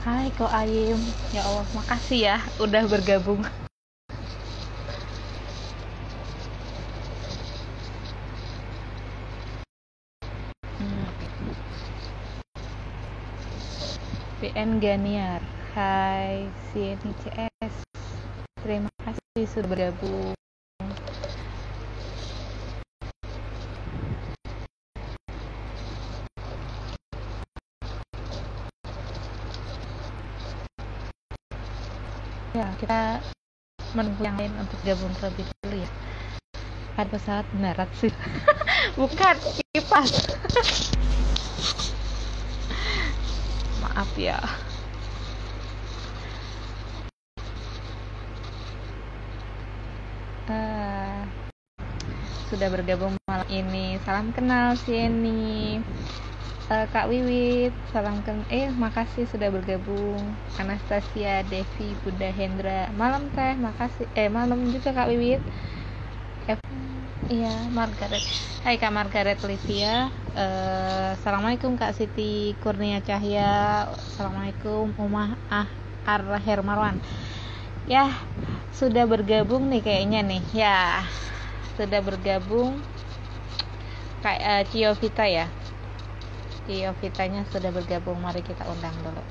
Hai Ko Ayim, ya Allah makasih ya udah bergabung. PN Ganiar, hai CNCS, terima kasih sudah bergabung. Ya kita menunggu yang lain untuk gabung terlebih dulu ya. Ada pesawat darat sih, bukan kipas. Maaf ya. Sudah bergabung malam ini. Salam kenal Sieni. Kak Wiwit, makasih sudah bergabung. Anastasia, Devi, Bunda Hendra. Malam Teh, makasih. Malam juga Kak Wiwit. Iya, Margaret. Hai Kak Margaret Livia. Assalamualaikum Kak Siti Kurnia Cahya. Assalamualaikum Umah Ar Hermarwan. Ya, sudah bergabung nih kayaknya nih. Ya, sudah bergabung kayak Cio Vita ya. Cio Vitanya sudah bergabung. Mari kita undang dulu.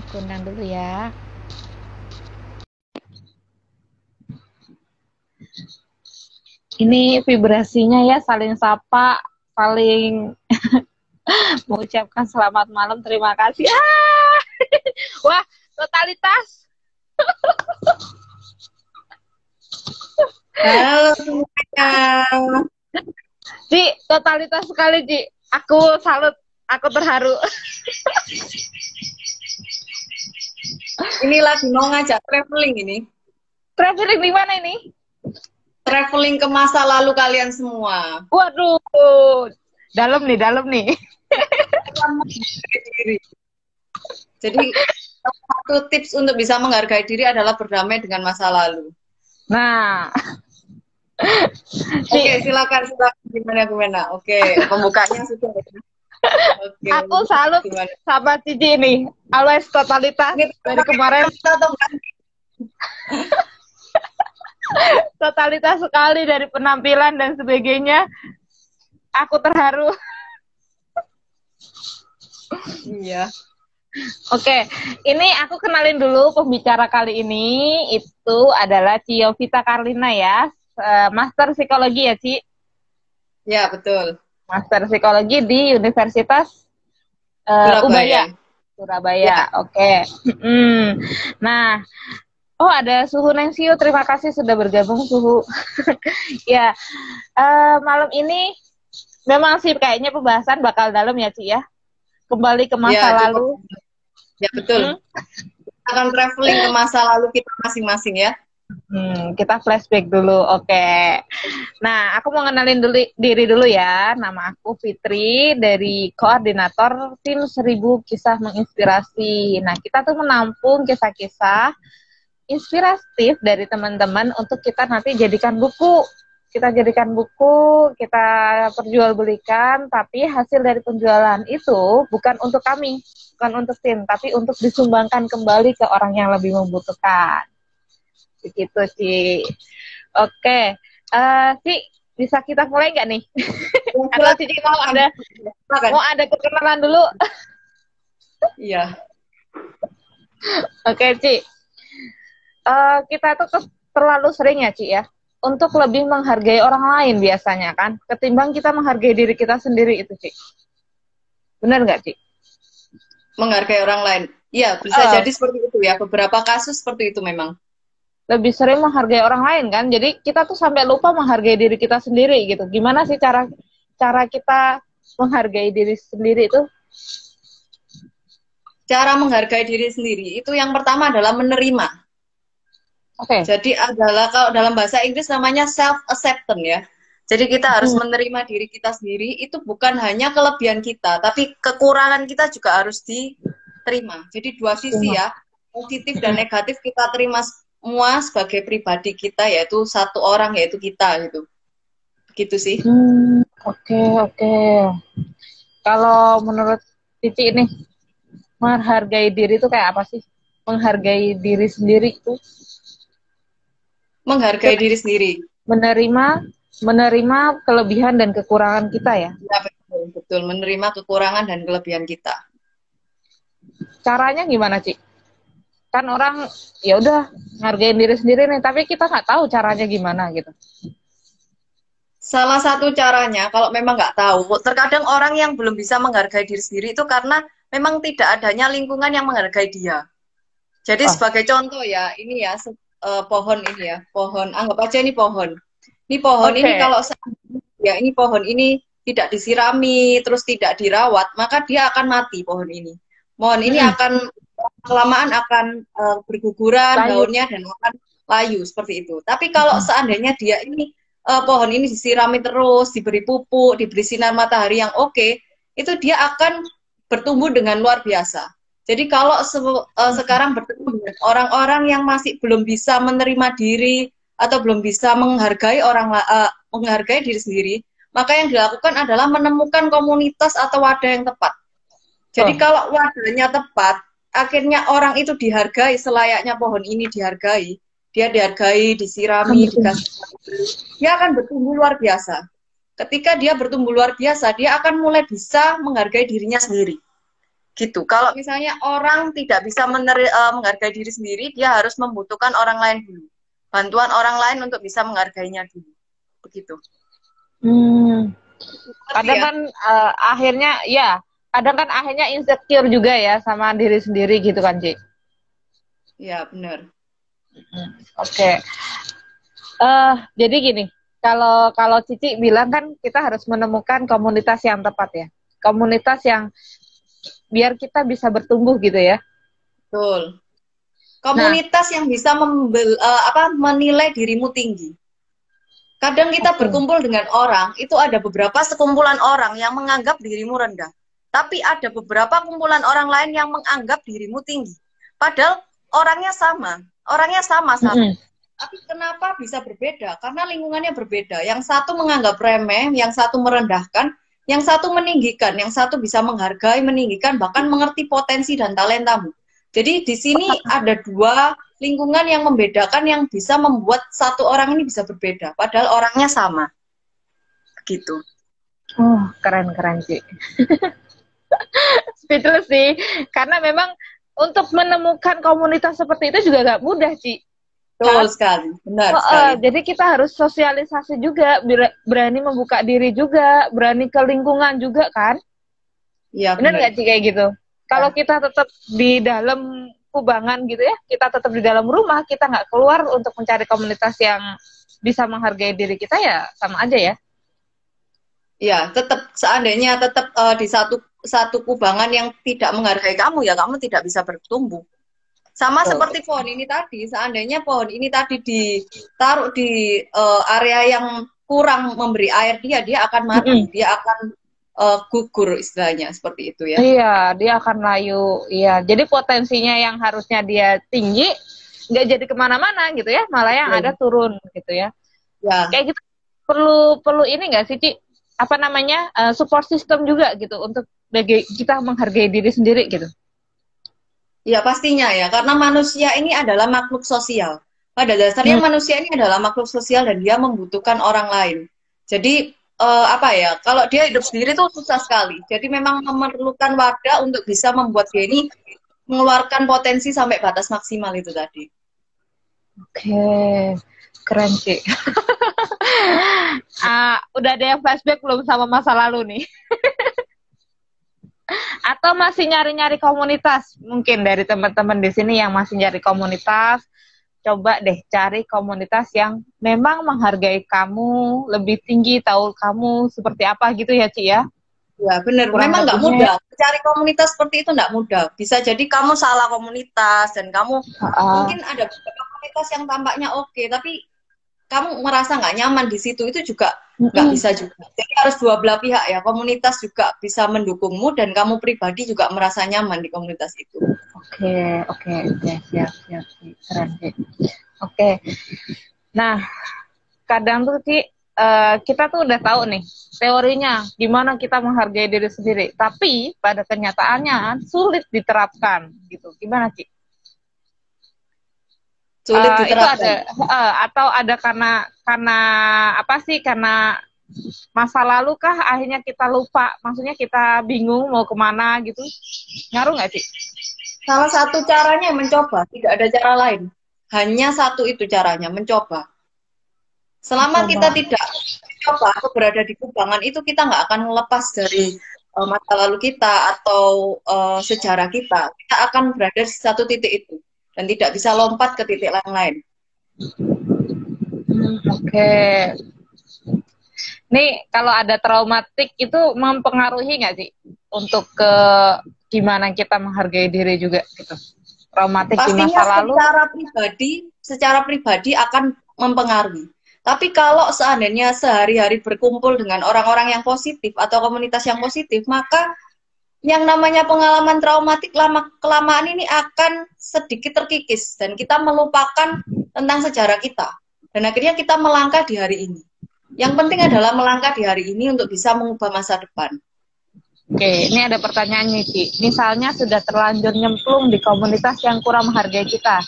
Aku undang dulu ya. Ini vibrasinya ya saling sapa, saling mengucapkan selamat malam, terima kasih. Wah, totalitas. Halo semuanya. Ci, totalitas sekali Ci. Aku salut, aku terharu. Ini lagi mau ngajak traveling ini. Traveling di mana ini? Traveling ke masa lalu kalian semua. Waduh, dalam nih. Jadi satu tips untuk bisa menghargai diri adalah berdamai dengan masa lalu. Nah, Oke, silakan gimana. Oke, pembukanya sudah. Oke. Aku salut sama Cici ini. Always totalitas dari kemarin. Totalitas sekali dari penampilan dan sebagainya. Aku terharu. Iya. Oke, ini aku kenalin dulu pembicara kali ini. Itu adalah Cio Vita Karlina ya. Master Psikologi ya, Ci? Ya, betul. Master Psikologi di Universitas Surabaya. Surabaya, ya. Oke. Nah, ada Suhu Nensio, terima kasih sudah bergabung Suhu. Ya, malam ini memang sih kayaknya pembahasan bakal dalam ya Ci ya. Kembali ke masa lalu. Ya betul. Kita akan traveling ke masa lalu kita masing-masing ya. Kita flashback dulu, oke. Nah, aku mau kenalin diri dulu ya. Nama aku Fitri dari koordinator tim 1000 Kisah Menginspirasi. Nah, kita tuh menampung kisah-kisah inspiratif dari teman-teman untuk kita nanti jadikan buku. Kita jadikan buku, kita perjualbelikan, tapi hasil dari penjualan itu bukan untuk kami, bukan untuk tim, tapi untuk disumbangkan kembali ke orang yang lebih membutuhkan. Begitu, Ci. Oke. Ci, bisa kita mulai nggak nih? Atau Cici mau ada perkenalan dulu? Iya. Oke, Ci. Kita tuh terlalu sering ya, Ci ya, untuk lebih menghargai orang lain biasanya kan, ketimbang kita menghargai diri kita sendiri itu, Ci. Benar nggak, Ci? Menghargai orang lain. Iya, bisa jadi seperti itu ya. Beberapa kasus seperti itu memang. Lebih sering menghargai orang lain kan, jadi kita tuh sampai lupa menghargai diri kita sendiri gitu. Gimana sih cara kita menghargai diri sendiri itu? Cara menghargai diri sendiri itu yang pertama adalah menerima. Oke. Jadi adalah kalau dalam bahasa Inggris namanya self-acceptance ya. Jadi kita harus menerima diri kita sendiri, itu bukan hanya kelebihan kita, tapi kekurangan kita juga harus diterima. Jadi dua sisi ya, positif dan negatif kita terima semua sebagai pribadi kita, yaitu satu orang, yaitu kita gitu. Begitu sih. Oke. Kalau menurut Cici ini Menghargai diri itu kayak apa sih? Menghargai diri sendiri itu Menghargai diri sendiri. menerima kelebihan dan kekurangan kita ya. Ya, betul, betul. Menerima kekurangan dan kelebihan kita. Caranya gimana, Ci? Kan orang ya udah ngargain diri sendiri nih, tapi kita nggak tahu caranya gimana gitu. Salah satu caranya, kalau memang nggak tahu, terkadang orang yang belum bisa menghargai diri sendiri itu karena memang tidak adanya lingkungan yang menghargai dia. Jadi sebagai contoh ya, ini ya, pohon ini ya, pohon, anggap aja ini pohon. Ini pohon ini kalau ya ini pohon ini tidak disirami, terus tidak dirawat, maka dia akan mati pohon ini. Pohon ini akan kelamaan akan berguguran daunnya dan akan layu seperti itu. Tapi kalau seandainya dia ini pohon ini disirami terus, diberi pupuk, diberi sinar matahari yang oke, itu dia akan bertumbuh dengan luar biasa. Jadi kalau sekarang bertemu dengan orang-orang yang masih belum bisa menerima diri atau belum bisa menghargai menghargai diri sendiri, maka yang dilakukan adalah menemukan komunitas atau wadah yang tepat. Jadi kalau wadahnya tepat, akhirnya orang itu dihargai selayaknya pohon ini dihargai. Dia dihargai, disirami, dikasih, dia akan bertumbuh luar biasa. Ketika dia bertumbuh luar biasa, dia akan mulai bisa menghargai dirinya sendiri. Gitu. Kalau misalnya orang tidak bisa menghargai diri sendiri, dia harus membutuhkan orang lain dulu. Bantuan orang lain untuk bisa menghargainya dulu. Begitu. Kadang kan akhirnya ya, kadang kan akhirnya insecure juga ya sama diri sendiri gitu kan, Ci? Ya, benar. Oke. Jadi gini, kalau Cici bilang kan kita harus menemukan komunitas yang tepat ya. Komunitas yang biar kita bisa bertumbuh gitu ya. Betul. Komunitas yang bisa menilai dirimu tinggi. Kadang kita berkumpul dengan orang, itu ada beberapa sekumpulan orang yang menganggap dirimu rendah. Tapi ada beberapa kumpulan orang lain yang menganggap dirimu tinggi. Padahal orangnya sama. Tapi kenapa bisa berbeda? Karena lingkungannya berbeda. Yang satu menganggap remeh, yang satu merendahkan, yang satu meninggikan, yang satu bisa menghargai, meninggikan, bahkan mengerti potensi dan talentamu. Jadi di sini ada dua lingkungan yang membedakan yang bisa membuat satu orang ini bisa berbeda. Padahal orangnya sama. Begitu. Keren sih. Speechless sih. Karena memang untuk menemukan komunitas seperti itu juga gak mudah, Ci. Betul sekali, benar sekali. Jadi kita harus sosialisasi juga, berani membuka diri juga, berani ke lingkungan juga kan? Iya, benar nggak Ci kayak gitu? Kalau kita tetap di dalam kubangan gitu ya, kita tetap di dalam rumah, kita nggak keluar untuk mencari komunitas yang bisa menghargai diri kita ya sama aja ya? Iya, seandainya tetap di satu kubangan yang tidak menghargai kamu ya, kamu tidak bisa bertumbuh. Sama seperti pohon ini tadi, seandainya pohon ini tadi ditaruh di area yang kurang memberi air dia akan mati, dia akan gugur istilahnya, seperti itu ya. Iya, dia akan layu. Iya, jadi potensinya yang harusnya dia tinggi, nggak jadi kemana-mana gitu ya, malah yang ada turun gitu ya. Ya. Kayak gitu perlu ini nggak sih, Ci? Apa namanya, support system juga gitu, untuk kita menghargai diri sendiri gitu. Ya pastinya ya, karena manusia ini adalah makhluk sosial. Pada dasarnya manusia ini adalah makhluk sosial dan dia membutuhkan orang lain. Jadi kalau dia hidup sendiri tuh susah sekali. Jadi memang memerlukan wadah untuk bisa membuat dia ini mengeluarkan potensi sampai batas maksimal itu tadi. Oke, keren sih. Udah ada yang flashback belum sama masa lalu nih? Atau masih nyari-nyari komunitas? Mungkin dari teman-teman di sini yang masih nyari komunitas, coba deh cari komunitas yang memang menghargai kamu, lebih tinggi, tahu kamu seperti apa gitu ya, Ci ya? Ya benar, memang nggak mudah. Cari komunitas seperti itu nggak mudah. Bisa jadi kamu salah komunitas dan kamu mungkin ada beberapa komunitas yang tampaknya oke, tapi kamu merasa nggak nyaman di situ, itu juga nggak bisa juga. Jadi harus dua belah pihak ya. Komunitas juga bisa mendukungmu dan kamu pribadi juga merasa nyaman di komunitas itu. Oke, siap, keren sih. Oke, nah kadang tuh Ci, kita tuh udah tahu nih teorinya gimana kita menghargai diri sendiri, tapi pada kenyataannya sulit diterapkan gitu. Gimana Ci? Sulit Itu diterapkan. ada atau ada karena apa sih? Karena masa lalu kah akhirnya kita lupa, maksudnya kita bingung mau kemana gitu, ngaruh nggak sih? Salah satu caranya mencoba, tidak ada cara lain. Hanya satu itu caranya, mencoba. Selama Coba. kita tidak mencoba atau berada di kubangan itu, kita nggak akan lepas dari masa lalu kita atau sejarah kita. Kita akan berada di satu titik itu dan tidak bisa lompat ke titik yang lain. Oke. Nih kalau ada traumatik itu mempengaruhi nggak sih untuk ke gimana kita menghargai diri juga gitu? Traumatik di Pastinya masa lalu. secara pribadi akan mempengaruhi. Tapi kalau seandainya sehari-hari berkumpul dengan orang-orang yang positif atau komunitas yang positif, maka yang namanya pengalaman traumatik kelamaan ini akan sedikit terkikis dan kita melupakan tentang sejarah kita. Dan akhirnya kita melangkah di hari ini. Yang penting adalah melangkah di hari ini untuk bisa mengubah masa depan. Oke, ini ada pertanyaan nih, Ci. Misalnya sudah terlanjur nyemplung di komunitas yang kurang menghargai kita.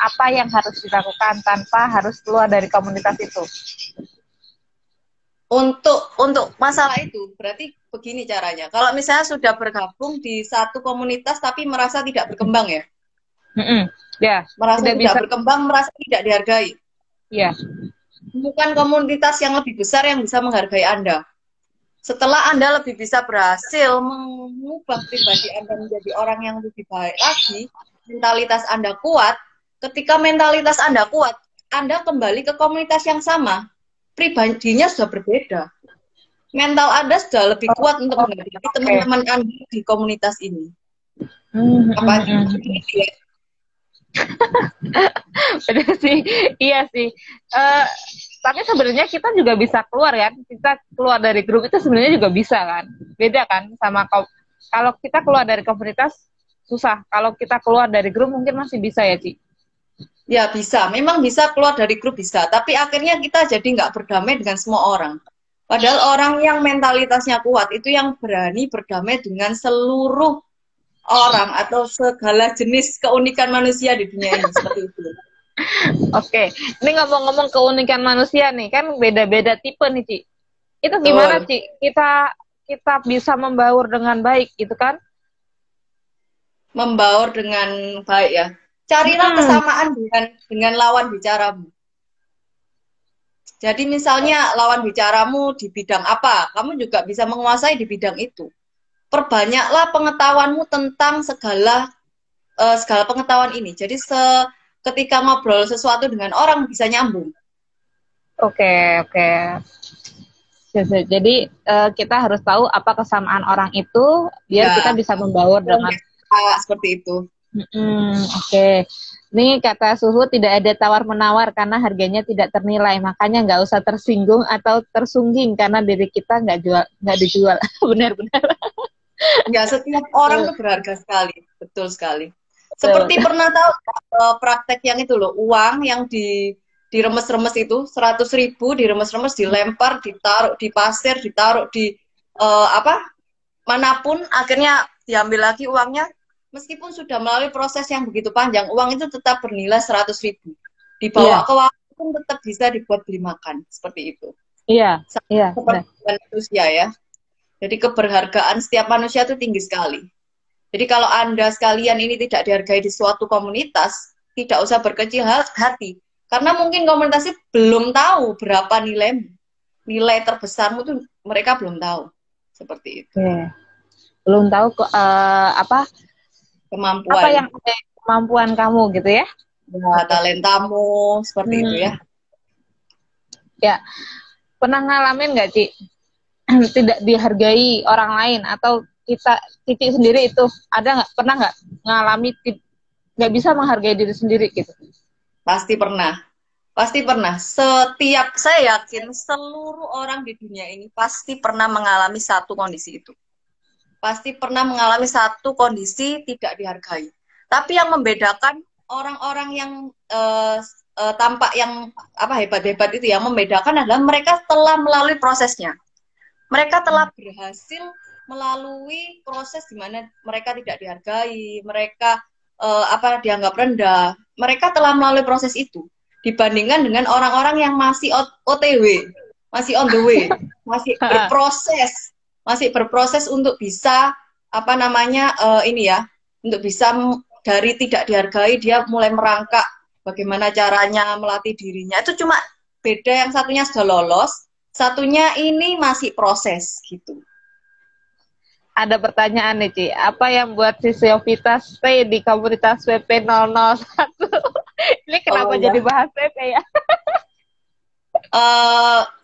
Apa yang harus dilakukan tanpa harus keluar dari komunitas itu? Untuk masalah itu, berarti begini caranya. Kalau misalnya sudah bergabung di satu komunitas tapi merasa tidak berkembang ya? Ya, merasa tidak bisa berkembang, merasa tidak dihargai. Ya. Bukan komunitas yang lebih besar yang bisa menghargai Anda. Setelah Anda lebih bisa berhasil mengubah pribadi Anda menjadi orang yang lebih baik lagi, mentalitas Anda kuat, ketika mentalitas Anda kuat, Anda kembali ke komunitas yang sama, pribadinya sudah berbeda. Mental Anda sudah lebih kuat untuk menghadapi teman-teman Anda di komunitas ini. Apa itu ya? Benar sih, iya sih. Tapi sebenarnya kita juga bisa keluar ya. Kita keluar dari grup itu sebenarnya juga bisa kan. Beda kan sama kalau kita keluar dari komunitas susah. Kalau kita keluar dari grup mungkin masih bisa ya, Ci. Ya bisa, memang bisa keluar dari grup bisa. Tapi akhirnya kita jadi nggak berdamai dengan semua orang. Padahal orang yang mentalitasnya kuat itu yang berani berdamai dengan seluruh orang atau segala jenis keunikan manusia di dunia ini seperti itu. Oke, ini ngomong-ngomong keunikan manusia nih, kan beda-beda tipe nih, Ci. Itu gimana, Ci? Kita bisa membaur dengan baik, gitu kan? Membaur dengan baik ya. Carilah kesamaan dengan lawan bicaramu. Jadi misalnya lawan bicaramu di bidang apa, kamu juga bisa menguasai di bidang itu. Perbanyaklah pengetahuanmu tentang segala pengetahuan ini. Jadi ketika ngobrol sesuatu dengan orang bisa nyambung. Oke. Jadi kita harus tahu apa kesamaan orang itu biar kita bisa membaur dengan seperti itu. Oke. Ini kata Suhu tidak ada tawar-menawar karena harganya tidak ternilai. Makanya nggak usah tersinggung atau tersungging karena diri kita nggak dijual. Benar-benar. Enggak, setiap orang itu berharga sekali. Betul sekali. Seperti pernah tahu praktek yang itu loh, uang yang diremes-remes itu 100.000 diremes-remes, dilempar, ditaruh di pasir, ditaruh di manapun, akhirnya diambil lagi uangnya, meskipun sudah melalui proses yang begitu panjang, uang itu tetap bernilai 100.000. Dibawa ke warung pun tetap bisa dibuat beli makan, seperti itu. Iya. Seperti manusia ya. Jadi keberhargaan setiap manusia itu tinggi sekali. Jadi kalau Anda sekalian ini tidak dihargai di suatu komunitas, tidak usah berkecil hati. Karena mungkin komunitasnya belum tahu berapa nilai terbesarmu itu mereka belum tahu. Seperti itu. Belum tahu kemampuan. Apa yang kemampuan kamu gitu ya? Ya, talentamu, seperti itu ya. Ya. Pernah ngalamin nggak, Ci? Tidak dihargai orang lain atau Cici sendiri itu pernah nggak ngalami nggak bisa menghargai diri sendiri gitu? Pasti pernah. Saya yakin seluruh orang di dunia ini pasti pernah mengalami satu kondisi itu. Pasti pernah mengalami satu kondisi tidak dihargai. Tapi yang membedakan orang-orang yang tampak yang hebat-hebat itu, yang membedakan adalah mereka telah melalui prosesnya. mereka telah berhasil melalui proses di mana mereka tidak dihargai, mereka dianggap rendah. Mereka telah melalui proses itu dibandingkan dengan orang-orang yang masih OTW, masih on the way, masih berproses untuk bisa untuk bisa dari tidak dihargai dia mulai merangkak bagaimana caranya melatih dirinya. Itu cuma beda, yang satunya sudah lolos, satunya ini masih proses gitu. Ada pertanyaan nih, Ci. Apa yang buat si Siovita stay di komunitas WP001? Ini kenapa jadi bahas WP ya?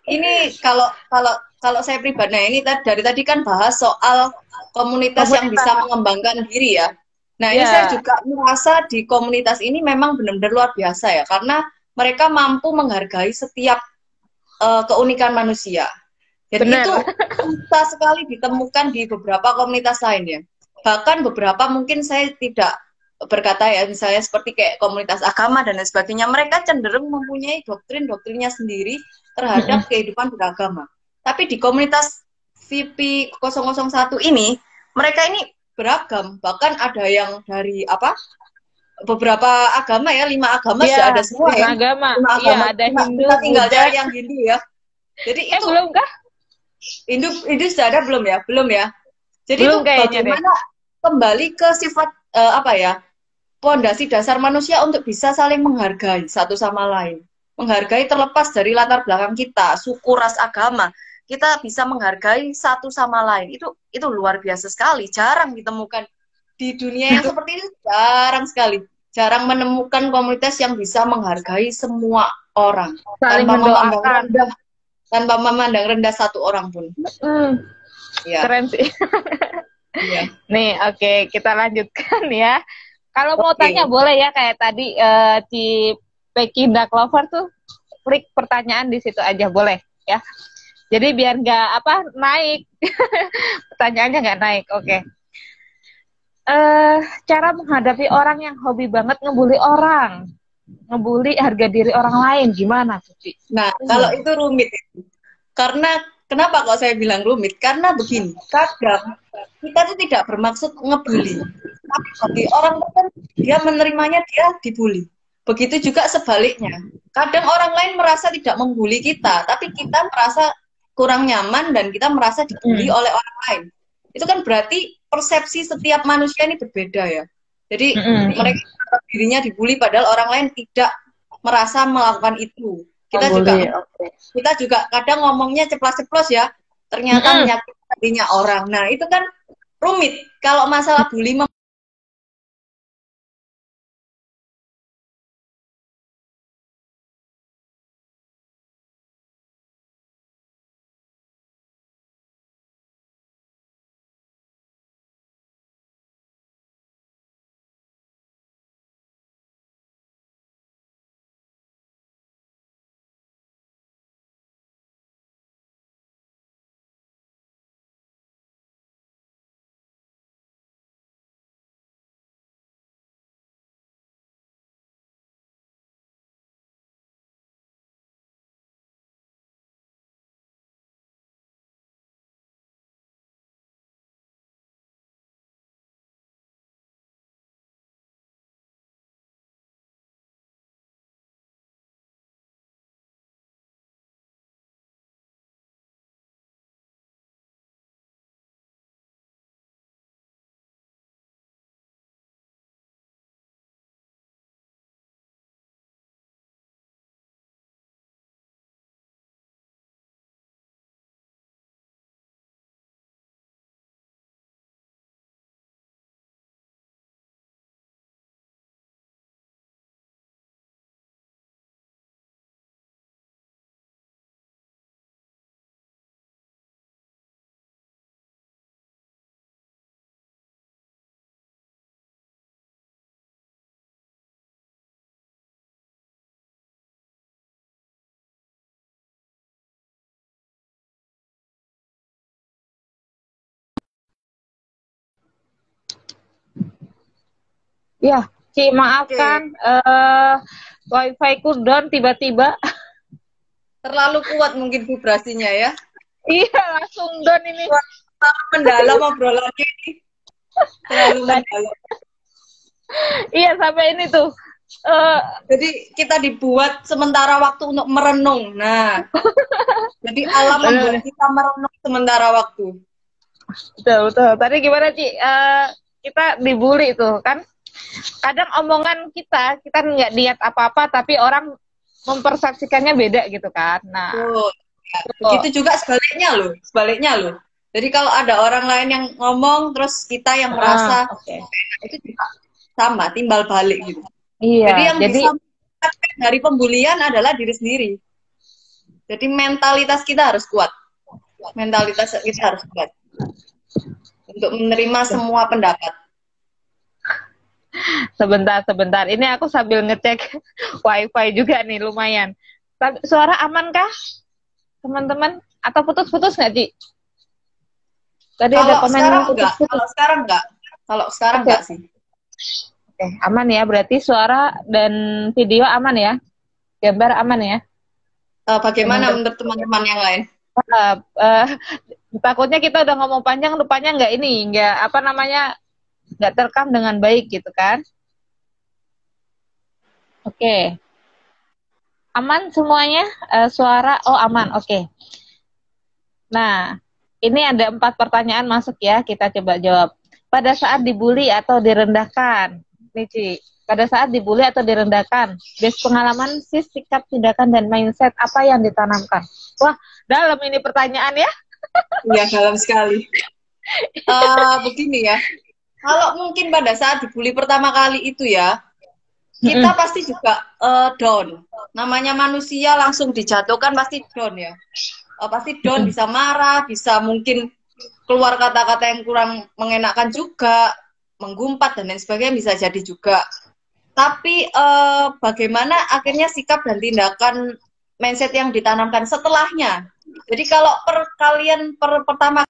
Ini kalau saya pribadi, nah ini dari tadi kan bahas soal komunitas yang bisa mengembangkan diri ya. Nah ini saya juga merasa di komunitas ini memang benar-benar luar biasa ya, karena mereka mampu menghargai setiap keunikan manusia. Jadi itu susah sekali ditemukan di beberapa komunitas lain ya. Bahkan beberapa mungkin saya tidak berkata ya, misalnya seperti kayak komunitas agama dan lain sebagainya, mereka cenderung mempunyai doktrin-doktrinnya sendiri terhadap kehidupan beragama. Tapi di komunitas VIP 001 ini, mereka ini beragam. Bahkan ada yang dari beberapa agama ya, 5 agama sudah ada semua ya. 5 agama. Iya, ada Hindu, kita tinggal cari yang Hindu ya. Jadi itu belum kah? Hindu sudah ada belum ya? Belum ya. Jadi belum, itu bagaimana kembali ke sifat pondasi dasar manusia untuk bisa saling menghargai satu sama lain. Menghargai terlepas dari latar belakang kita, suku, ras, agama. Kita bisa menghargai satu sama lain. Itu luar biasa sekali. Jarang ditemukan di dunia yang seperti ini, jarang sekali. Jarang menemukan komunitas yang bisa menghargai semua orang tanpa memandang rendah satu orang pun. Ya. Keren sih. Ya. Nih, oke, kita lanjutkan ya. Kalau mau tanya boleh ya, kayak tadi di Pekinda Clover tuh klik pertanyaan di situ aja, boleh ya. Jadi biar nggak naik, pertanyaannya nggak naik. Oke. Cara menghadapi orang yang hobi banget ngebully orang. Ngebully harga diri orang lain, gimana Suci? Nah, kalau itu rumit. Karena, kenapa kok saya bilang rumit? Karena begini, kadang kita tuh tidak bermaksud ngebully. Tapi bagi orang tertentu, dia menerimanya dia dibully. Begitu juga sebaliknya. Kadang orang lain merasa tidak membuli kita, tapi kita merasa kurang nyaman dan kita merasa dibully oleh orang lain. Itu kan berarti persepsi setiap manusia ini berbeda ya. Jadi mereka dirinya dibully padahal orang lain tidak merasa melakukan itu. Kita juga kadang ngomongnya ceplas-ceplos ya, ternyata menyakiti hatinya orang. Nah itu kan rumit. Kalau masalah bully ya, Ci, maafkan wifi ku down tiba-tiba. terlalu kuat mungkin vibrasinya ya. Iya, langsung down ini. Terlalu mendalam obrolannya ini. Terlalu mendalam. Iya, sampai ini tuh. Jadi kita dibuat sementara waktu untuk merenung. Nah, jadi alam membuat kita merenung sementara waktu. Betul, betul. Tadi gimana, Ci? Kita dibully tuh kan. Kadang omongan kita nggak niat apa-apa, tapi orang mempersepsikannya beda gitu kan. Nah, begitu juga sebaliknya loh. Jadi kalau ada orang lain yang ngomong, terus kita yang merasa itu juga sama, timbal balik gitu. Iya. Jadi yang bisa dari pembulian adalah diri sendiri. Jadi mentalitas kita harus kuat. Mentalitas kita harus kuat untuk menerima semua pendapat. Sebentar. Ini aku sambil ngecek wifi juga nih, lumayan. Suara aman kah, teman-teman? Atau putus-putus nggak, Ci? Tadi ada komen putus-putus. Kalau sekarang enggak sih. Oke, aman ya. Berarti suara dan video aman ya? Gambar aman ya? Bagaimana menurut teman-teman yang lain? Takutnya kita udah ngomong panjang, rupanya nggak terekam dengan baik gitu kan? Oke. Aman semuanya? Suara, aman. Oke. Nah, ini ada 4 pertanyaan masuk ya, kita coba jawab. Pada saat dibully atau direndahkan, nih Ci, pada saat dibully atau direndahkan, base pengalaman, sikap, tindakan, dan mindset apa yang ditanamkan? Wah, dalam ini pertanyaan ya? Iya, dalam sekali. Begini ya, kalau mungkin pada saat dibully pertama kali itu ya, kita pasti juga down. Namanya manusia langsung dijatuhkan pasti down ya. Pasti down, bisa marah, bisa mungkin keluar kata-kata yang kurang mengenakan juga, menggumpat dan lain sebagainya bisa jadi juga. Tapi bagaimana akhirnya sikap dan tindakan mindset yang ditanamkan setelahnya. Jadi kalau pertama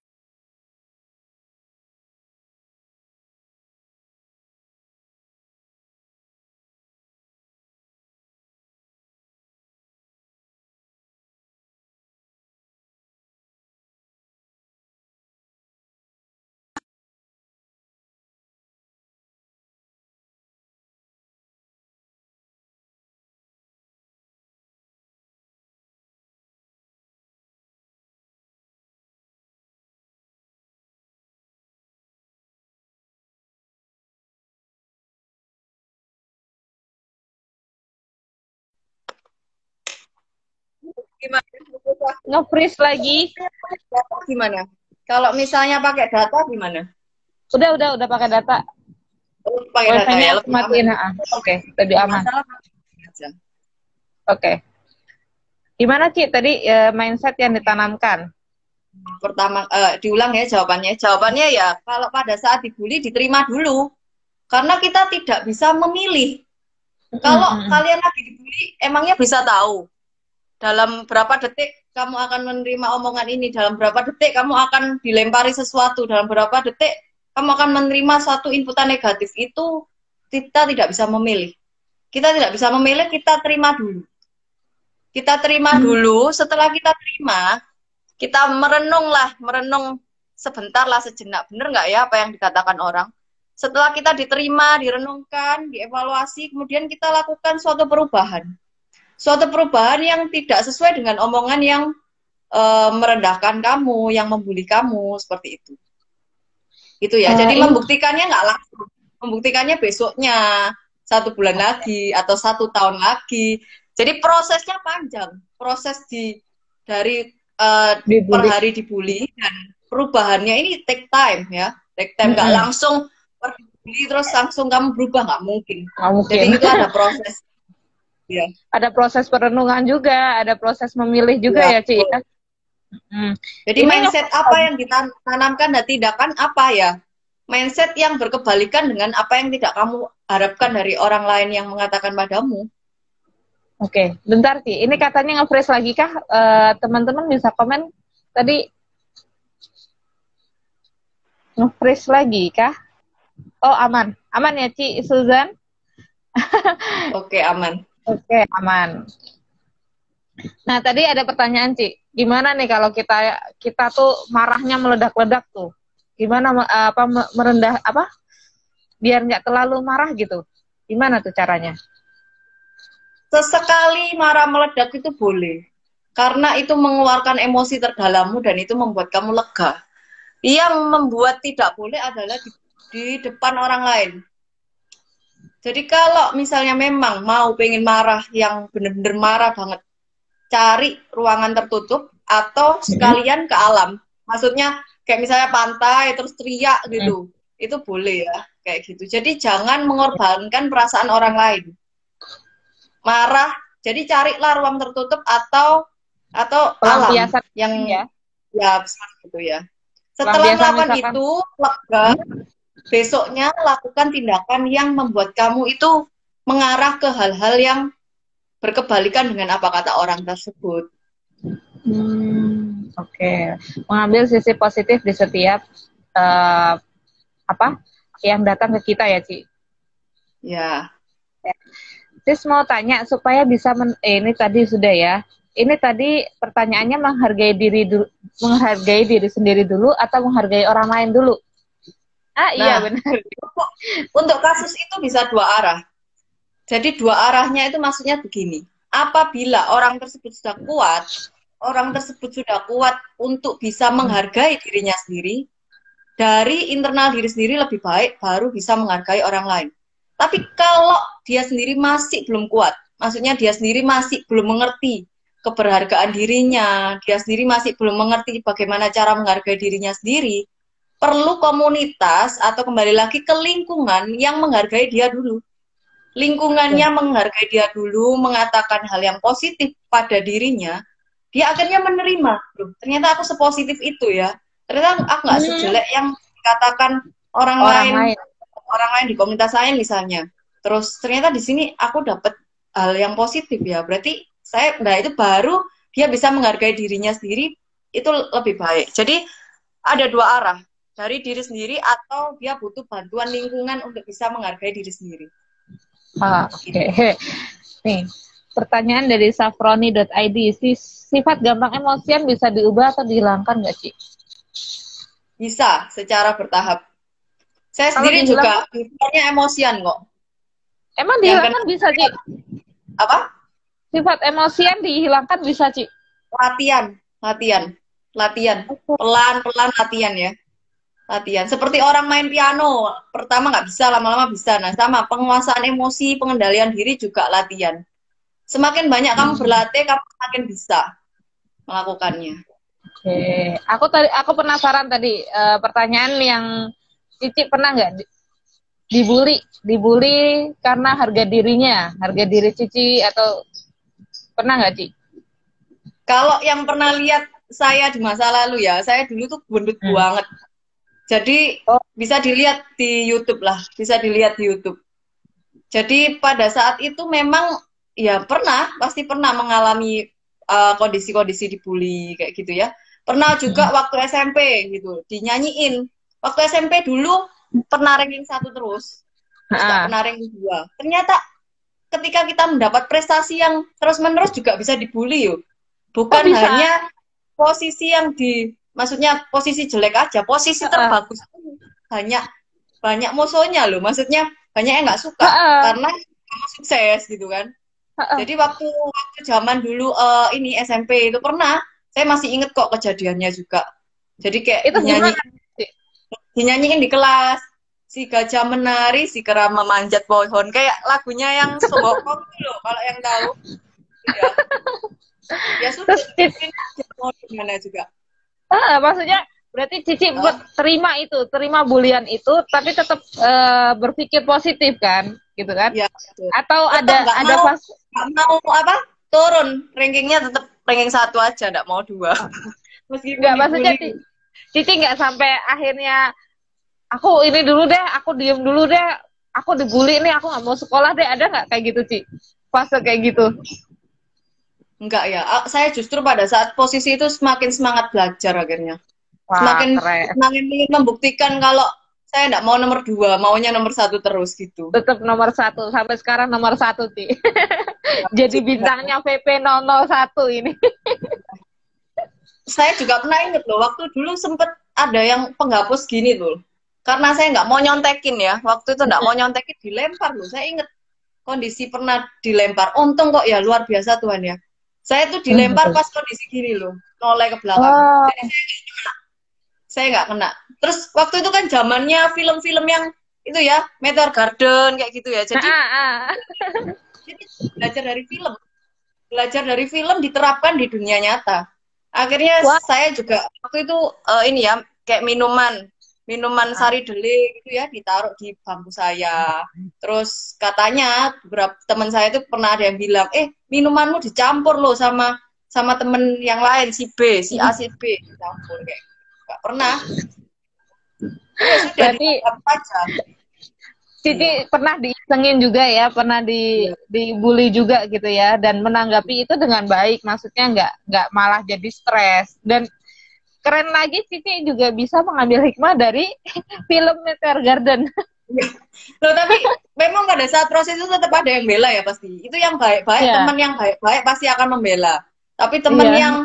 gimana? Nge-freeze lagi. Gimana? Kalau misalnya pakai data gimana? Udah pakai data. Pakai data ya, lebih matiin. Oke, lebih aman. Oke. Gimana Ci tadi mindset yang ditanamkan? Pertama, diulang ya jawabannya. Jawabannya ya, kalau pada saat dibully diterima dulu. Karena kita tidak bisa memilih. Kalau kalian lagi dibully, emangnya bisa tahu dalam berapa detik kamu akan menerima omongan ini, dalam berapa detik kamu akan dilempari sesuatu, dalam berapa detik kamu akan menerima suatu inputan negatif. Itu kita tidak bisa memilih. Kita tidak bisa memilih, kita terima dulu. Kita terima dulu, setelah kita terima, kita merenung sebentar lah, sejenak. Bener nggak ya apa yang dikatakan orang? Setelah kita diterima, direnungkan, dievaluasi, kemudian kita lakukan suatu perubahan. Suatu perubahan yang tidak sesuai dengan omongan yang merendahkan kamu, yang membuli kamu, seperti itu. Itu ya, jadi membuktikannya nggak langsung. Membuktikannya besoknya, 1 bulan lagi, atau 1 tahun lagi. Jadi prosesnya panjang. Proses dari per hari dibully, dan perubahannya ini take time ya. Take time, nggak langsung dibully terus langsung kamu berubah, nggak mungkin. Jadi itu ada proses. Ya. Ada proses perenungan juga, ada proses memilih juga ya Ci. Jadi mindset apa yang ditanamkan dan tindakan apa ya? Mindset yang berkebalikan dengan apa yang tidak kamu harapkan dari orang lain yang mengatakan padamu. Oke, bentar Ci. Ini katanya nge-freeze lagi kah? Teman-teman bisa komen tadi nge-freeze lagi kah? Oh, aman. Aman ya Ci, Suzan? Oke, aman. Oke, aman. Nah, tadi ada pertanyaan, Ci. Gimana nih kalau kita tuh marahnya meledak-ledak tuh? Gimana merendah apa? Biar nggak terlalu marah gitu. Gimana tuh caranya? Sesekali marah meledak itu boleh. Karena itu mengeluarkan emosi terdalammu dan itu membuat kamu lega. Yang membuat tidak boleh adalah di depan orang lain. Jadi kalau misalnya memang mau pengen marah yang bener-bener marah banget, cari ruangan tertutup atau sekalian ke alam. Maksudnya kayak misalnya pantai terus teriak gitu. Itu boleh ya, kayak gitu. Jadi jangan mengorbankan perasaan orang lain. Marah, jadi carilah ruang tertutup atau alam yang ya seperti itu ya. Setelah melakukan itu, lega, besoknya lakukan tindakan yang membuat kamu itu mengarah ke hal-hal yang berkebalikan dengan apa kata orang tersebut. Oke. Mengambil sisi positif di setiap yang datang ke kita ya, Ci. Ya. Sis mau tanya supaya bisa ini tadi sudah ya. Ini tadi pertanyaannya menghargai diri sendiri dulu atau menghargai orang lain dulu? Iya benar. Untuk kasus itu bisa dua arah. Jadi dua arahnya itu maksudnya begini. Apabila orang tersebut sudah kuat untuk bisa menghargai dirinya sendiri, dari internal diri sendiri lebih baik, baru bisa menghargai orang lain. Tapi kalau dia sendiri masih belum kuat, maksudnya dia sendiri masih belum mengerti keberhargaan dirinya, dia sendiri masih belum mengerti bagaimana cara menghargai dirinya sendiri, perlu komunitas atau kembali lagi ke lingkungan yang menghargai dia dulu. Lingkungannya menghargai dia dulu, mengatakan hal yang positif pada dirinya, dia akhirnya menerima. Loh, ternyata aku sepositif itu ya. Ternyata aku nggak sejelek yang dikatakan orang lain di komunitas lain misalnya. Terus ternyata di sini aku dapat hal yang positif ya. Berarti itu baru dia bisa menghargai dirinya sendiri, itu lebih baik. Jadi ada dua arah, dari diri sendiri atau dia butuh bantuan lingkungan untuk bisa menghargai diri sendiri. Oke. Nih, pertanyaan dari safroni.id, sifat gampang emosian bisa diubah atau dihilangkan nggak, Ci? Bisa, secara bertahap. Saya sendiri juga sifatnya emosian kok. Emang dihilangkan bisa, Ci? Apa? Sifat emosian dihilangkan bisa, Ci? Latihan. Pelan-pelan latihan ya. Latihan. Seperti orang main piano, pertama nggak bisa, lama-lama bisa. Nah, sama penguasaan emosi, pengendalian diri juga latihan. Semakin banyak kamu berlatih, kamu semakin bisa melakukannya. Oke. Aku penasaran tadi pertanyaan yang Cici pernah nggak dibully karena harga diri Cici, atau pernah nggak, Ci? Kalau yang pernah lihat saya di masa lalu ya, saya dulu tuh gendut banget. Jadi bisa dilihat di YouTube lah, Jadi pada saat itu memang ya pasti pernah mengalami kondisi-kondisi dibully kayak gitu ya. Pernah juga waktu SMP gitu, dinyanyiin. Waktu SMP dulu pernah ranking 1 terus gak pernah ranking 2. Ternyata ketika kita mendapat prestasi yang terus-menerus juga bisa dibully yuk. Bukan hanya posisi yang maksudnya posisi jelek aja, posisi terbagus banyak musuhnya loh. Maksudnya banyak yang nggak suka karena kamu sukses gitu kan. Jadi waktu zaman dulu ini SMP itu pernah, saya masih inget kok kejadiannya juga. Jadi kayak itu dinyanyiin di kelas, si gajah menari, si kera memanjat pohon, kayak lagunya yang Sobokong itu loh, kalau yang tahu. Ya sudah, mau gimana juga. Maksudnya berarti Cici terima bulian itu, tapi tetap berpikir positif kan, gitu kan? Ya, atau tetap ada pas nggak mau turun rankingnya, tetap ranking 1 aja, nggak mau 2. Meskipun nggak, maksudnya Cici nggak sampai akhirnya aku ini dulu deh, aku diem dulu deh, aku dibully nih, aku nggak mau sekolah deh, ada nggak kayak gitu, Ci? Fase kayak gitu? Enggak ya, saya justru pada saat posisi itu semakin semangat belajar akhirnya. Semakin ingin membuktikan kalau saya nggak mau nomor 2, maunya nomor 1 terus gitu. Tetap nomor 1, sampai sekarang nomor 1, Ci. Jadi bintangnya VP001 ini. Saya juga pernah inget loh, waktu dulu sempet ada yang penghapus gini tuh. Karena saya nggak mau nyontekin ya, waktu itu nggak mau nyontekin dilempar loh. Saya inget kondisi pernah dilempar. Untung kok ya, luar biasa Tuhan ya. Saya tuh dilempar pas kondisi gini loh, noleh ke belakang. Oh. Jadi saya nggak kena. Terus waktu itu kan zamannya film-film yang itu ya, Meteor Garden kayak gitu ya. Jadi belajar dari film. Belajar dari film diterapkan di dunia nyata. Akhirnya saya juga waktu itu ini ya, kayak minuman sari deli gitu ya, ditaruh di bangku saya. Terus katanya beberapa teman saya itu pernah ada yang bilang, minumanmu dicampur loh sama temen yang lain, si B, si A, si B dicampur kayak. Gak pernah. Ya sudah, berarti aja. Cici pernah diisengin juga ya, pernah dibully juga gitu ya, dan menanggapi itu dengan baik, maksudnya nggak malah jadi stres. Dan keren lagi, Cici juga bisa mengambil hikmah dari film Meteor Garden. Loh, tapi memang pada saat proses itu tetap ada yang bela ya pasti. Itu yang baik-baik, teman yang baik-baik pasti akan membela. Tapi teman yang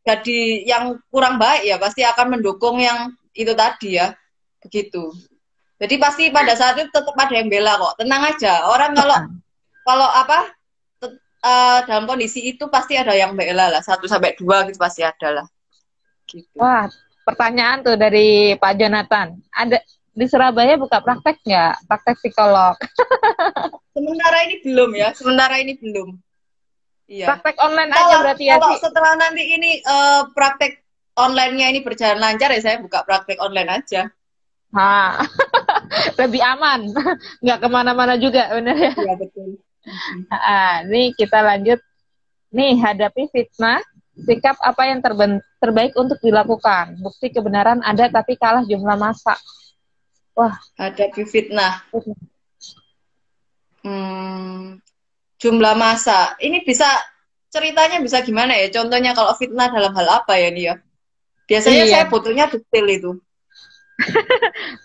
jadi yang kurang baik ya pasti akan mendukung yang itu tadi ya, begitu. Jadi pasti pada saat itu tetap ada yang bela kok. Tenang aja. Orang kalau apa dalam kondisi itu pasti ada yang bela lah. 1 sampai 2 gitu pasti ada lah. Gitu. Wah, pertanyaan tuh dari Pak Jonathan. Ada di Surabaya buka praktek nggak? Praktek psikolog? Sementara ini belum ya. Sementara ini belum. Iya. Praktek online aja berarti ya. Kalau setelah nanti ini praktek online-nya ini berjalan lancar ya saya buka praktek online aja. Lebih aman, nggak kemana-mana juga, bener ya? Iya, betul. Nih kita lanjut. Nih, hadapi fitnah, sikap apa yang terbaik untuk dilakukan. Bukti kebenaran ada tapi kalah jumlah massa. Wah. Hadapi fitnah. Jumlah massa. Ini ceritanya bisa gimana ya? Contohnya kalau fitnah dalam hal apa ya nih ya? Biasanya saya butuhnya detail itu.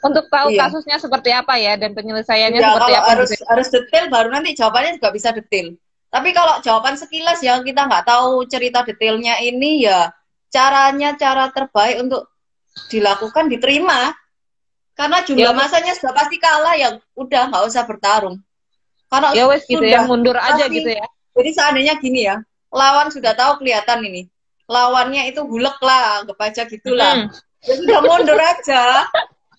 Untuk tahu kasusnya seperti apa ya dan penyelesaiannya seperti apa. Harus detail baru nanti jawabannya juga bisa detail. Tapi kalau jawaban sekilas ya kita nggak tahu cerita detailnya ini ya cara terbaik untuk dilakukan diterima. Karena jumlah masanya sudah pasti kalah ya udah nggak usah bertarung. Karena gitu ya, mundur aja gitu ya. Jadi seandainya gini ya, lawan sudah tahu kelihatan ini. Lawannya itu hulek lah, anggap aja gitulah. Ya sudah mundur aja.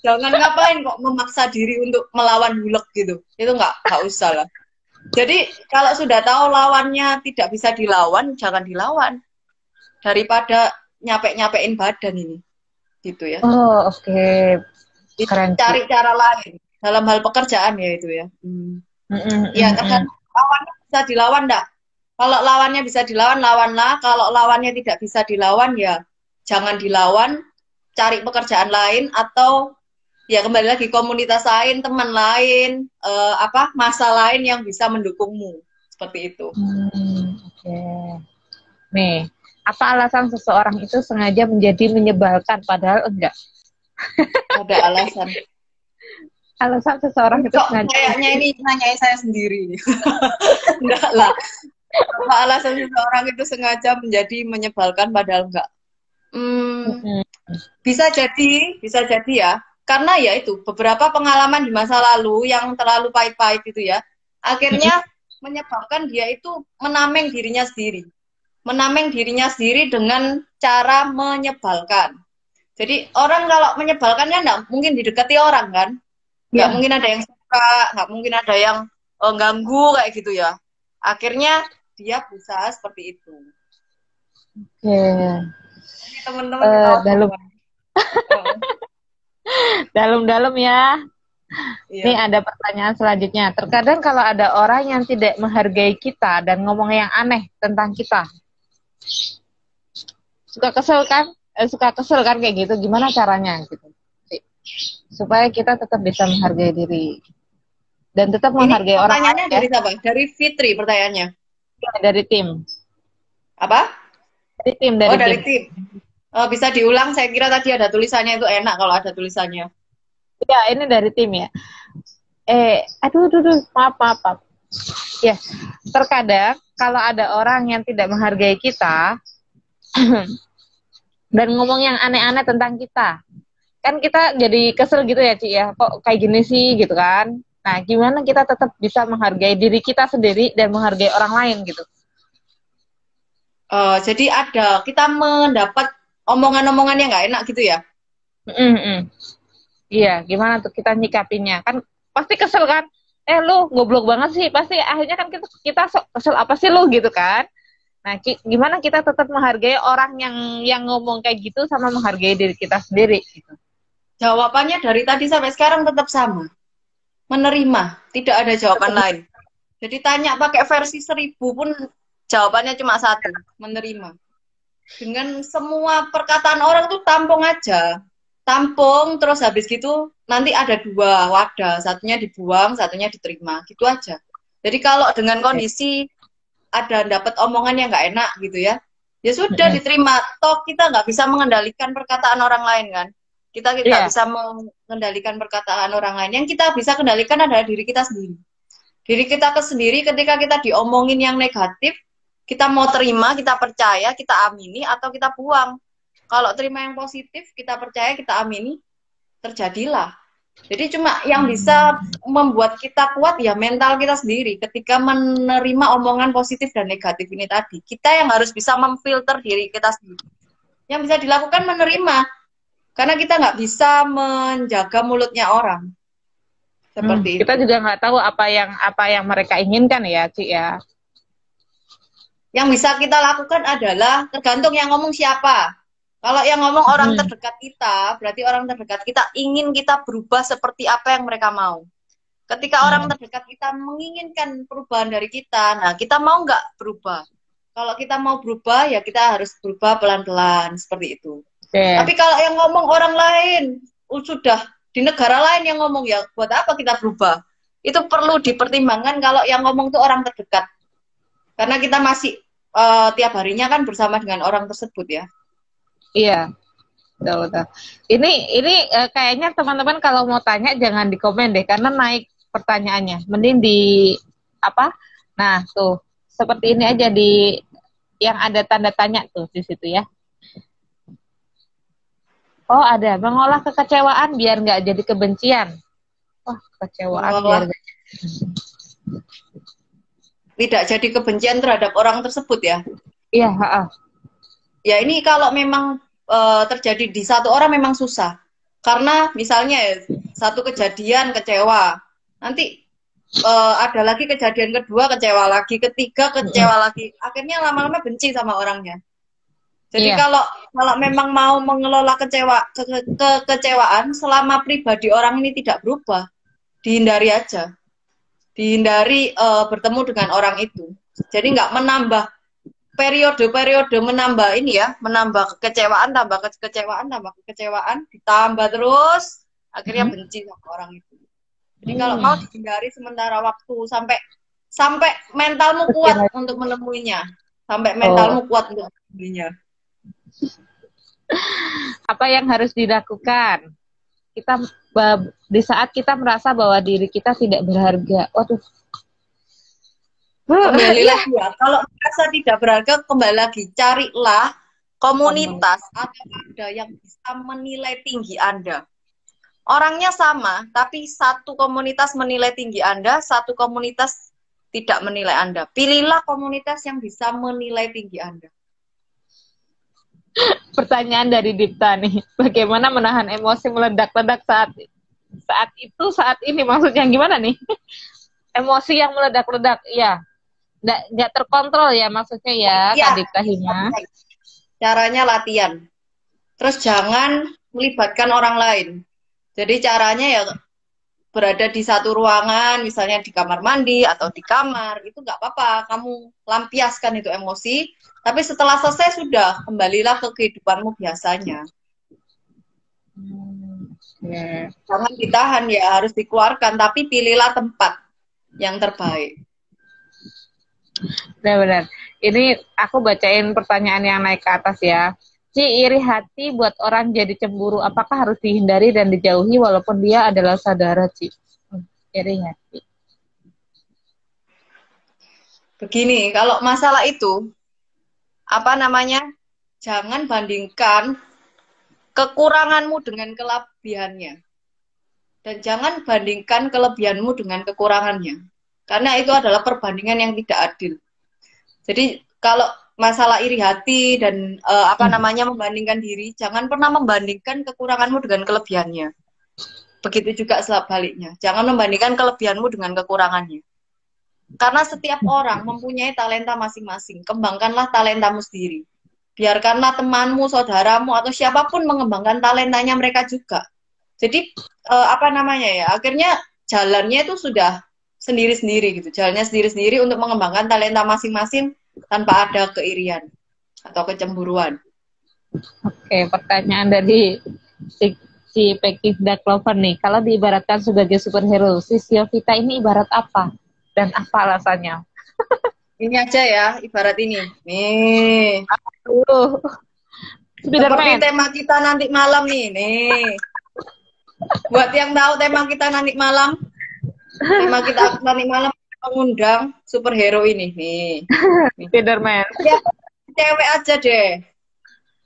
Jangan ngapain kok memaksa diri untuk melawan hulek gitu. Itu nggak usah lah. Jadi kalau sudah tahu lawannya tidak bisa dilawan, jangan dilawan. Daripada nyapek-nyapein badan ini. Gitu ya. Oh, oke. Keren. Cari cara lain. Dalam hal pekerjaan ya itu ya. Ya, tergantung lawannya bisa dilawan enggak? Kalau lawannya bisa dilawan, lawanlah. Kalau lawannya tidak bisa dilawan, ya jangan dilawan. Cari pekerjaan lain atau ya kembali lagi komunitas lain, teman lain, masa lain yang bisa mendukungmu seperti itu. Oke. Nih, apa alasan seseorang itu sengaja menjadi menyebalkan padahal enggak? Ada alasan. Alasan seseorang itu sengaja. Kayaknya ini nanyain saya sendiri. Enggak lah. Apa alasan seseorang itu sengaja menjadi menyebalkan padahal enggak? Bisa jadi ya. Karena ya itu beberapa pengalaman di masa lalu yang terlalu pahit-pahit gitu ya. Akhirnya menyebabkan dia itu menameng dirinya sendiri. Menameng dirinya sendiri dengan cara menyebalkan. Jadi orang kalau menyebalkan kan nggak mungkin didekati orang kan. Nggak mungkin ada yang suka, nggak mungkin ada yang ganggu kayak gitu ya. Akhirnya dia berusaha seperti itu. Oke. Teman-teman dalam-dalam ya. Iya. Nih ada pertanyaan selanjutnya. Terkadang kalau ada orang yang tidak menghargai kita dan ngomong yang aneh tentang kita, suka kesel kan kayak gitu. Gimana caranya gitu? Supaya kita tetap bisa menghargai diri dan tetap menghargai orang lain. Pertanyaannya dari siapa? Dari Fitri pertanyaannya. Dari tim. Apa? Dari tim. Dari tim. Bisa diulang, saya kira tadi ada tulisannya, itu enak kalau ada tulisannya. Ya, ini dari tim ya. Aduh, maaf. Ya, terkadang kalau ada orang yang tidak menghargai kita dan ngomong yang aneh-aneh tentang kita, kan kita jadi kesel gitu ya, Ci ya, kok kayak gini sih gitu kan. Nah, gimana kita tetap bisa menghargai diri kita sendiri dan menghargai orang lain gitu. Jadi kita mendapat omongan-omongan yang nggak enak gitu ya. Iya, gimana tuh kita nyikapinya? Kan pasti kesel kan? Lu goblok banget sih. Pasti akhirnya kan kita kesel apa sih lu gitu kan? Nah, gimana kita tetap menghargai orang yang ngomong kayak gitu sama menghargai diri kita sendiri gitu. Jawabannya dari tadi sampai sekarang tetap sama. Menerima, tidak ada jawaban lain. Jadi tanya pakai versi 1000 pun jawabannya cuma satu, menerima. Dengan semua perkataan orang tuh tampung aja. Tampung, terus habis gitu nanti ada 2 wadah. Satunya dibuang, satunya diterima. Gitu aja. Jadi kalau dengan kondisi ada dapat omongan yang nggak enak gitu ya, ya sudah diterima. Toh kita nggak bisa mengendalikan perkataan orang lain kan. Kita nggak bisa mengendalikan perkataan orang lain. Yang kita bisa kendalikan adalah diri kita sendiri. Diri kita sendiri ketika kita diomongin yang negatif, kita mau terima, kita percaya, kita amini, atau kita buang. Kalau terima yang positif, kita percaya, kita amini, terjadilah. Jadi cuma yang bisa membuat kita kuat ya mental kita sendiri. Ketika menerima omongan positif dan negatif ini tadi, kita yang harus bisa memfilter diri kita sendiri. Yang bisa dilakukan menerima. Karena kita nggak bisa menjaga mulutnya orang. Seperti itu. Kita juga nggak tahu apa yang mereka inginkan ya, Ci ya. Yang bisa kita lakukan adalah tergantung yang ngomong siapa. Kalau yang ngomong orang terdekat kita, berarti orang terdekat kita ingin kita berubah seperti apa yang mereka mau. Ketika orang terdekat kita menginginkan perubahan dari kita, nah kita mau nggak berubah? Kalau kita mau berubah, ya kita harus berubah pelan-pelan, seperti itu. Tapi kalau yang ngomong orang lain, sudah di negara lain yang ngomong, ya buat apa kita berubah? Itu perlu dipertimbangkan kalau yang ngomong itu orang terdekat. Karena kita masih tiap harinya kan bersama dengan orang tersebut ya. Iya, betul. Ini kayaknya teman-teman kalau mau tanya jangan di komen deh, karena naik pertanyaannya. Mending di apa? Nah tuh, seperti ini aja di yang ada tanda tanya tuh di situ ya. Oh ada, mengolah kekecewaan biar nggak jadi kebencian. Wah, kekecewaan biar nggak tidak jadi kebencian terhadap orang tersebut ya. Iya, Ya ini kalau memang terjadi di satu orang memang susah. Karena misalnya satu kejadian kecewa, nanti ada lagi kejadian kedua kecewa lagi, ketiga kecewa lagi. Akhirnya lama-lama benci sama orangnya. Jadi kalau memang mau mengelola kekecewaan selama pribadi orang ini tidak berubah, dihindari aja. Dihindari bertemu dengan orang itu. Jadi nggak menambah periode-periode menambah ini ya, menambah kekecewaan, tambah kekecewaan, ditambah terus, akhirnya benci sama orang itu. Jadi kalau mau dihindari sementara waktu sampai mentalmu kuat untuk menemuinya, sampai mentalmu kuat untuk menemuinya. Apa yang harus dilakukan? Kita di saat kita merasa bahwa diri kita tidak berharga. Waduh. Kembali lagi ya, kalau merasa tidak berharga, kembali lagi, carilah komunitas atau ada yang bisa menilai tinggi Anda. Orangnya sama, tapi satu komunitas menilai tinggi Anda, satu komunitas tidak menilai Anda. Pilihlah komunitas yang bisa menilai tinggi Anda. Pertanyaan dari Dipta nih, bagaimana menahan emosi meledak-ledak saat ini? Maksudnya gimana nih? Emosi yang meledak-ledak, ya. Nggak terkontrol ya maksudnya ya, Kak Dipta Hima. Caranya latihan. Terus jangan melibatkan orang lain. Jadi caranya ya berada di satu ruangan, misalnya di kamar mandi atau di kamar, itu nggak apa-apa. Kamu lampiaskan itu emosi, tapi setelah selesai sudah, kembalilah ke kehidupanmu biasanya. Jangan ditahan ya, harus dikeluarkan, tapi pilihlah tempat yang terbaik. Benar-benar. Ini aku bacain pertanyaan yang naik ke atas ya. Ci, iri hati buat orang jadi cemburu, apakah harus dihindari dan dijauhi walaupun dia adalah saudara, Ci? Iri hati. Begini, kalau masalah itu, apa namanya, jangan bandingkan kekuranganmu dengan kelebihannya. Dan jangan bandingkan kelebihanmu dengan kekurangannya. Karena itu adalah perbandingan yang tidak adil. Jadi kalau masalah iri hati dan apa namanya membandingkan diri, jangan pernah membandingkan kekuranganmu dengan kelebihannya. Begitu juga sebaliknya. Jangan membandingkan kelebihanmu dengan kekurangannya. Karena setiap orang mempunyai talenta masing-masing. Kembangkanlah talentamu sendiri. Biarkanlah temanmu, saudaramu, atau siapapun mengembangkan talentanya mereka juga. Jadi apa namanya ya, akhirnya jalannya itu sudah sendiri-sendiri gitu. Jalannya sendiri-sendiri untuk mengembangkan talenta masing-masing tanpa ada keirian atau kecemburuan. Oke, pertanyaan dari si Peggy Clover nih. Kalau diibaratkan sebagai superhero, si Siovita ini ibarat apa? Dan apa alasannya? Ini aja ya, ibarat ini. Nih. Seperti tema kita nanti malam nih. Buat yang tahu tema kita nanti malam, mengundang superhero ini nih. Spiderman. Ya, cewek aja deh.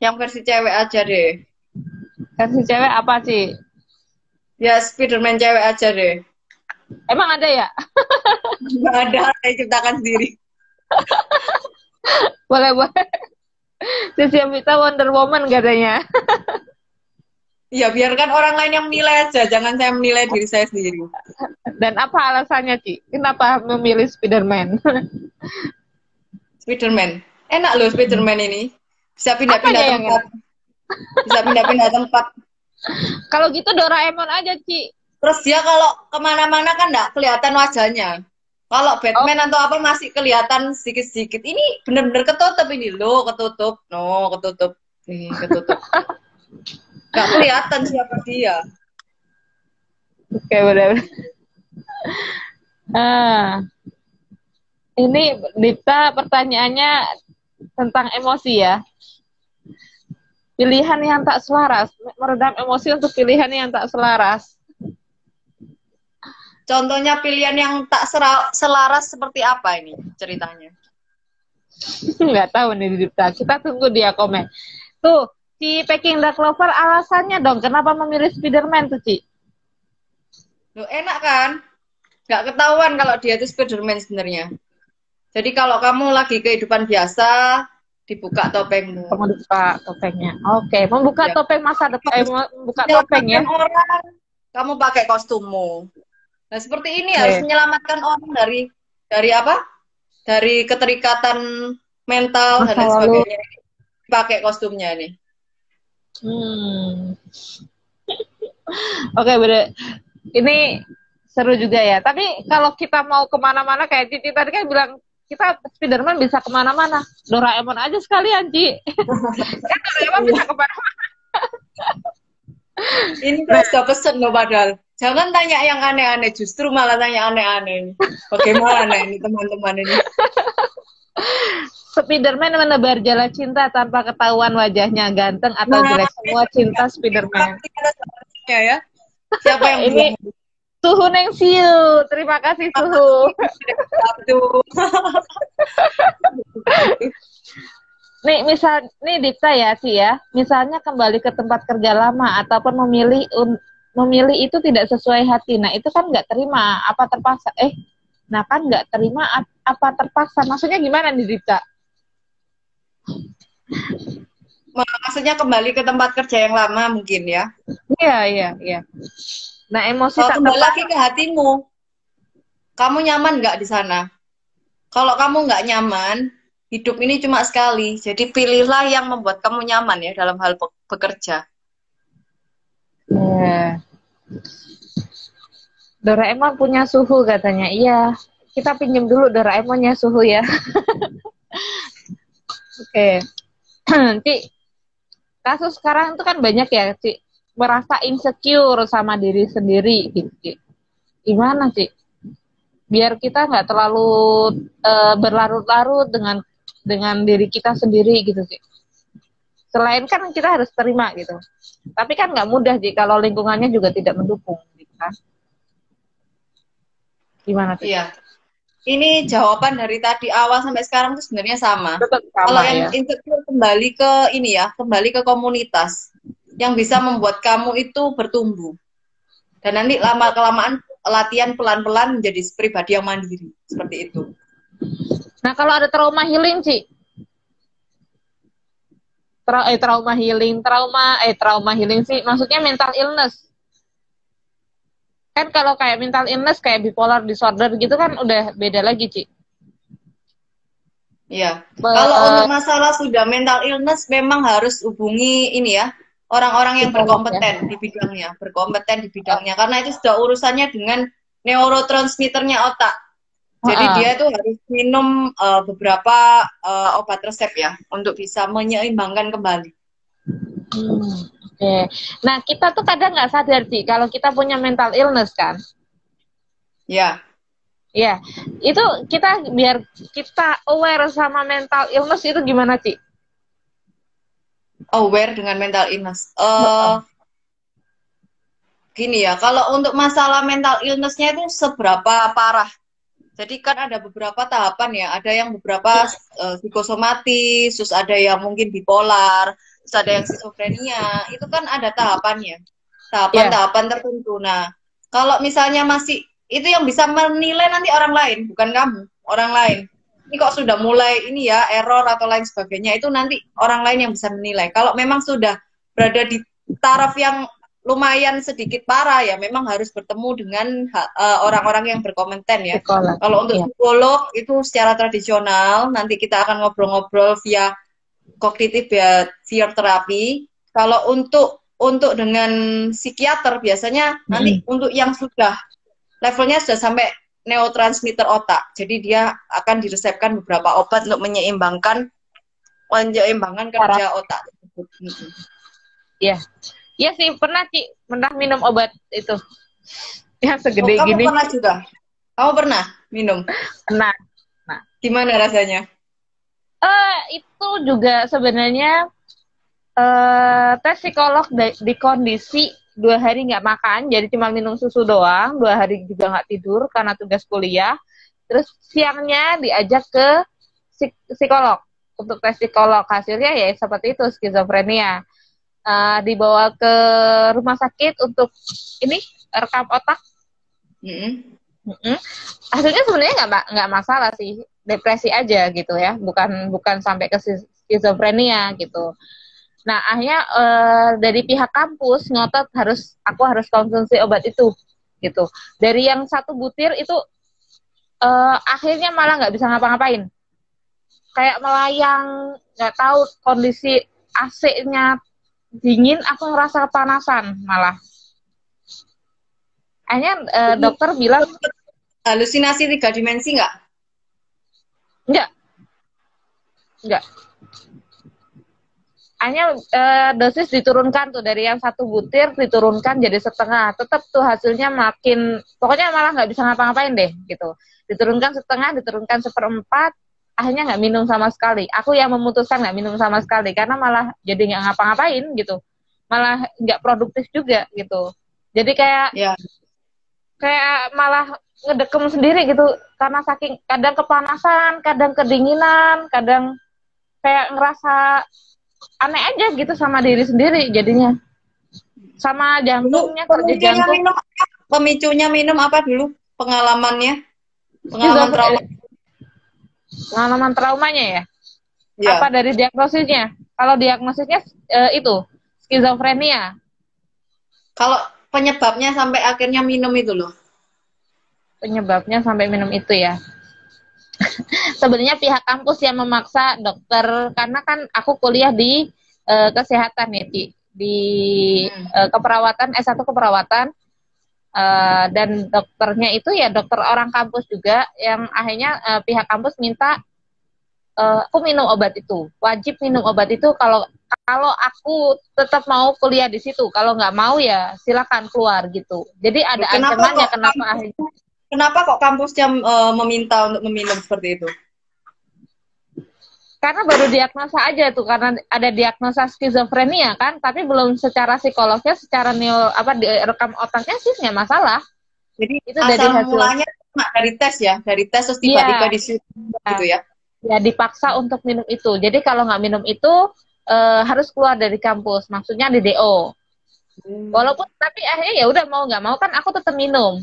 Yang versi cewek aja deh. Versi cewek apa sih? Ya Spiderman cewek aja deh. Emang ada ya? Nggak ada, saya ciptakan sendiri. Boleh. Sisi Vita Wonder Woman katanya. Ya biarkan orang lain yang menilai aja, jangan saya menilai diri saya sendiri. Dan apa alasannya, Ci? Kenapa memilih Spiderman? Spiderman, enak loh Spiderman ini. Bisa pindah-pindah tempat. Bisa pindah-pindah tempat. Kalau gitu Doraemon aja, Ci. Terus dia kalau kemana-mana kan nggak kelihatan wajahnya. Kalau Batman atau apa masih kelihatan sedikit-sedikit. Ini bener-bener ketutup ini loh, ketutup. No, ketutup. Nih, ketutup. Nggak kelihatan siapa dia. Oke, benar. Ini Dita pertanyaannya tentang emosi ya. Pilihan yang tak selaras, meredam emosi untuk pilihan yang tak selaras. Contohnya pilihan yang tak selaras seperti apa ini ceritanya? Nggak tahu nih Dita. Kita tunggu dia komen. Tuh, si Peking Duck Lover alasannya dong, kenapa memilih Spiderman tuh, Ci? Loh, enak kan? Nggak ketahuan kalau dia itu Spiderman sebenarnya. Jadi kalau kamu lagi kehidupan biasa, dibuka topengmu. Kamu buka topengnya. Oke, membuka topeng masa depan, membuka topeng ya. Orang, kamu pakai kostummu. Nah, seperti ini harus menyelamatkan orang dari apa? Dari keterikatan mental dan lain sebagainya. Pakai kostumnya nih. Oke, bener. Ini seru juga ya. Tapi kalau kita mau kemana-mana kayak Cici tadi kan bilang kita Spiderman bisa kemana-mana. Doraemon aja sekalian, Ci. Kan Doraemon bisa kemana-mana. Ini sudah pesen loh padahal. Jangan tanya yang aneh-aneh, justru malah tanya aneh-aneh. Bagaimana ini teman-teman ini? Spiderman menebar jala cinta tanpa ketahuan wajahnya ganteng atau jelek. Semua cinta Spiderman. Ya. Siapa yang ini? Suhu Neng Siu. Terima kasih Suhu. Nih Dita ya sih ya. Misalnya kembali ke tempat kerja lama ataupun memilih itu tidak sesuai hati. Nah, itu kan nggak terima apa terpaksa. Nah kan nggak terima apa terpaksa. Maksudnya gimana nih Dita? Maksudnya kembali ke tempat kerja yang lama mungkin ya? Iya. Nah, emosi tak kembali lagi ke hatimu. Kamu nyaman nggak di sana? Kalau kamu nggak nyaman, hidup ini cuma sekali. Jadi pilihlah yang membuat kamu nyaman ya dalam hal bekerja. Doraemon punya Suhu katanya. Iya, kita pinjam dulu Doraemonnya Suhu ya. Oke. Ci, kasus sekarang itu kan banyak ya, Ci, merasa insecure sama diri sendiri gitu, Ci. Gimana, Ci? Biar kita nggak terlalu berlarut-larut dengan diri kita sendiri gitu, Ci. Selain kan kita harus terima gitu. Tapi kan nggak mudah, Ci, kalau lingkungannya juga tidak mendukung gitu kan. Gimana, Ci? Iya. ini jawaban dari tadi awal sampai sekarang itu sebenarnya sama. Tetap Kalau sama yang ya. insecure kembali ke ini ya, kembali ke komunitas yang bisa membuat kamu itu bertumbuh. Dan nanti lama-kelamaan latihan pelan-pelan menjadi pribadi yang mandiri. Seperti itu. Nah, kalau ada trauma healing, Ci. Trauma healing sih. Maksudnya mental illness. Kan kalau kayak mental illness, kayak bipolar disorder gitu kan udah beda lagi, Ci. Iya. Kalau untuk masalah sudah mental illness, memang harus hubungi ini ya, orang-orang yang berkompeten di bidangnya, karena itu sudah urusannya dengan neurotransmitternya otak. Jadi dia itu harus minum beberapa obat resep ya untuk bisa menyeimbangkan kembali. Oke. Nah, kita tuh kadang nggak sadar sih kalau kita punya mental illness kan. Ya. Ya, itu biar kita aware sama mental illness itu gimana, Ci? Aware dengan mental illness. Gini ya, kalau untuk masalah mental illness-nya itu seberapa parah. Jadi kan ada beberapa tahapan ya, ada yang beberapa psikosomatis, terus ada yang mungkin bipolar, terus ada yang skizofrenia, itu kan ada tahapannya, tahapan-tahapan tertentu. Nah, kalau misalnya masih, itu yang bisa menilai nanti orang lain, bukan kamu, orang lain. Ini kok sudah mulai ini ya, error atau lain sebagainya, itu nanti orang lain yang bisa menilai. Kalau memang sudah berada di taraf yang lumayan sedikit parah ya, memang harus bertemu dengan orang-orang yang berkompeten ya. Kalau untuk psikolog itu secara tradisional nanti kita akan ngobrol-ngobrol via kognitif behavior terapi. Kalau untuk dengan psikiater biasanya nanti untuk yang sudah levelnya sudah sampai neurotransmitter otak. Jadi dia akan diresepkan beberapa obat untuk menyeimbangkan kerja otak tersebut. Iya. Iya sih, pernah minum obat itu. Yang segede kamu gini. Kamu pernah juga? Kamu pernah minum? Pernah. Nah. Gimana rasanya? Itu juga sebenarnya tes psikolog di kondisi 2 hari nggak makan, jadi cuma minum susu doang, 2 hari juga nggak tidur karena tugas kuliah. Terus siangnya diajak ke psikolog untuk tes psikolog. Hasilnya ya seperti itu, skizofrenia. Dibawa ke rumah sakit untuk ini rekam otak. Hasilnya sebenarnya nggak masalah sih, depresi aja gitu ya, bukan sampai ke skizofrenia gitu. Nah akhirnya dari pihak kampus ngotot aku harus konsumsi obat itu gitu. Dari yang 1 butir itu akhirnya malah nggak bisa ngapa-ngapain, kayak melayang, nggak tahu kondisi AC-nya dingin, aku ngerasa kepanasan malah. Akhirnya dokter bilang halusinasi 3 dimensi nggak? Enggak. Hanya dosis diturunkan tuh dari yang 1 butir diturunkan jadi setengah. Tetap tuh hasilnya makin, pokoknya malah nggak bisa ngapa-ngapain deh gitu. Diturunkan setengah, diturunkan 1/4. Akhirnya nggak minum sama sekali. Aku yang memutuskan nggak minum sama sekali karena malah jadi nggak ngapa-ngapain gitu, malah nggak produktif juga gitu. Jadi kayak malah ngedekem sendiri gitu karena saking kadang kepanasan, kadang kedinginan, kadang kayak ngerasa aneh aja gitu sama diri sendiri jadinya, sama jantungnya kerja jantung. Pemicunya minum apa dulu? Pengalaman trauma. Pengalaman traumanya ya? Apa dari diagnosisnya? Kalau diagnosisnya itu skizofrenia. Kalau penyebabnya sampai akhirnya minum itu loh. Penyebabnya sampai minum itu ya. Sebenarnya pihak kampus yang memaksa dokter, karena kan aku kuliah di kesehatan ya, di keperawatan, S1 keperawatan. Dan dokternya itu ya dokter orang kampus juga, yang akhirnya pihak kampus minta aku minum obat itu, wajib minum obat itu kalau aku tetap mau kuliah di situ. Kalau nggak mau ya silakan keluar gitu. Jadi ada ancamannya. Kenapa kok kampusnya meminta untuk meminum seperti itu? Karena baru diagnosa aja tuh, karena ada diagnosa skizofrenia kan, tapi belum secara psikolognya, secara di rekam otaknya sih nggak masalah. Jadi Itu dari asal hasil. mulanya cuma dari tes ya, dari tes terus Iya, tiba-tiba disuruh gitu ya. ya dipaksa untuk minum itu. Jadi kalau nggak minum itu harus keluar dari kampus, maksudnya di DO. Hmm. Walaupun tapi akhirnya ya udah mau nggak mau kan aku tetap minum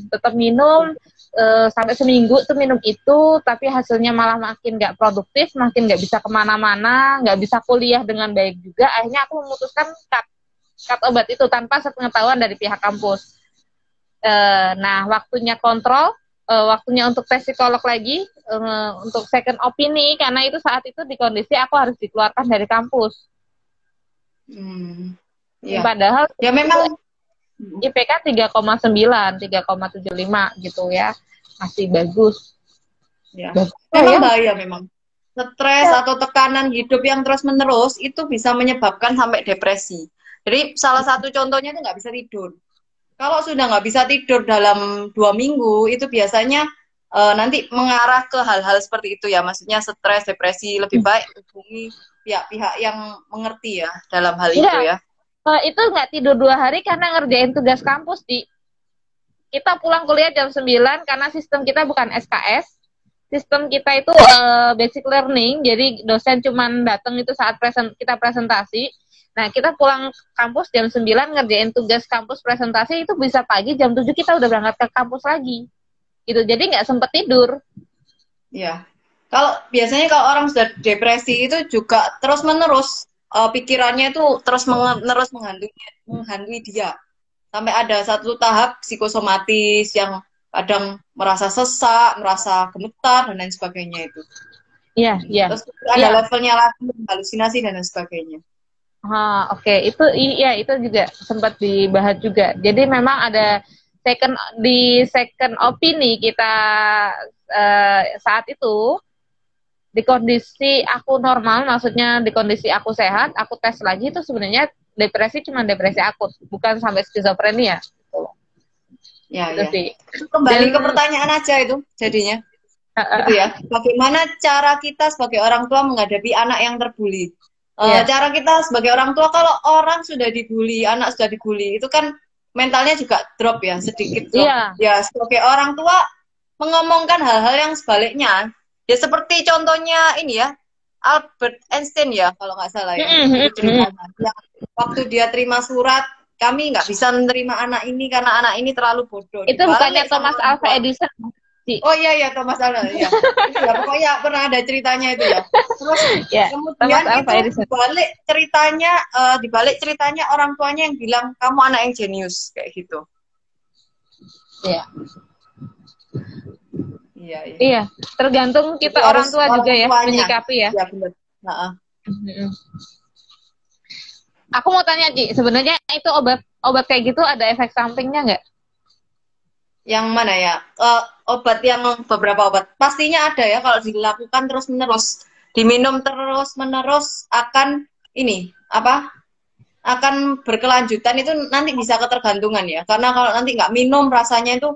sampai seminggu tuh minum itu, tapi hasilnya malah makin nggak produktif, makin nggak bisa kemana-mana, nggak bisa kuliah dengan baik juga. Akhirnya aku memutuskan cut obat itu tanpa sepengetahuan dari pihak kampus. Nah, waktunya kontrol, waktunya untuk tes psikolog lagi, untuk second opini, karena itu saat itu di kondisi aku harus dikeluarkan dari kampus. Ya. Padahal Ya memang IPK 3,9, 3,75 gitu ya. Masih bagus. ya. Bagus Memang ya. bahaya memang. Stres Ya. atau tekanan hidup yang terus-menerus itu bisa menyebabkan sampai depresi. Jadi salah satu contohnya itu nggak bisa tidur. Kalau sudah nggak bisa tidur dalam 2 minggu, itu biasanya nanti mengarah ke hal-hal seperti itu ya. Maksudnya stres, depresi, lebih baik hubungi pihak-pihak yang mengerti ya dalam hal itu Iya, ya. itu nggak tidur 2 hari karena ngerjain tugas kampus di. Kita pulang kuliah jam 9 karena sistem kita bukan SKS. Sistem kita itu basic learning, jadi dosen cuman datang itu saat kita presentasi. Nah, kita pulang kampus jam 9 ngerjain tugas kampus presentasi, itu bisa pagi jam 7 kita udah berangkat ke kampus lagi. Gitu. Jadi nggak sempet tidur. Ya. Kalau biasanya kalau orang sudah depresi itu juga terus-menerus pikirannya itu terus-menerus menghantui dia. Sampai ada satu tahap psikosomatis yang kadang merasa sesak, merasa gemetar dan lain sebagainya itu. Iya, iya. Terus ada levelnya lagi, halusinasi dan lain sebagainya. Oke. Itu iya, itu juga sempat dibahas juga. Jadi memang ada second opini kita saat itu di kondisi aku normal, maksudnya di kondisi aku sehat, aku tes lagi itu sebenarnya depresi cuma depresi akut, bukan sampai skizofrenia. Ya, Gitu ya. sih. Kembali ke pertanyaan aja itu jadinya. Gitu ya. Bagaimana cara kita sebagai orang tua menghadapi anak yang terbuli? Cara kita sebagai orang tua, kalau orang sudah dibully, anak sudah dibully, itu kan mentalnya juga drop ya, sedikit drop. Ya, sebagai orang tua mengomongkan hal-hal yang sebaliknya. Ya seperti contohnya ini ya, Albert Einstein ya, kalau nggak salah ya. Ceritanya. Yang waktu dia terima surat, kami nggak bisa menerima anak ini karena anak ini terlalu bodoh. Itu bukannya Thomas Alva Edison? Oh iya Thomas Alva ya. Ya pokoknya pernah ada ceritanya itu ya. Terus kemudian itu dibalik ceritanya orang tuanya yang bilang kamu anak yang jenius kayak gitu. Iya. Iya, tergantung kita jadi orang tua juga ya menyikapi ya. Iya benar. Aku mau tanya Ci, sebenarnya itu obat kayak gitu ada efek sampingnya nggak? Yang mana ya? Obat yang beberapa obat pastinya ada ya kalau dilakukan terus-menerus, diminum terus-menerus akan akan berkelanjutan, itu nanti bisa ketergantungan ya. Karena kalau nanti nggak minum rasanya itu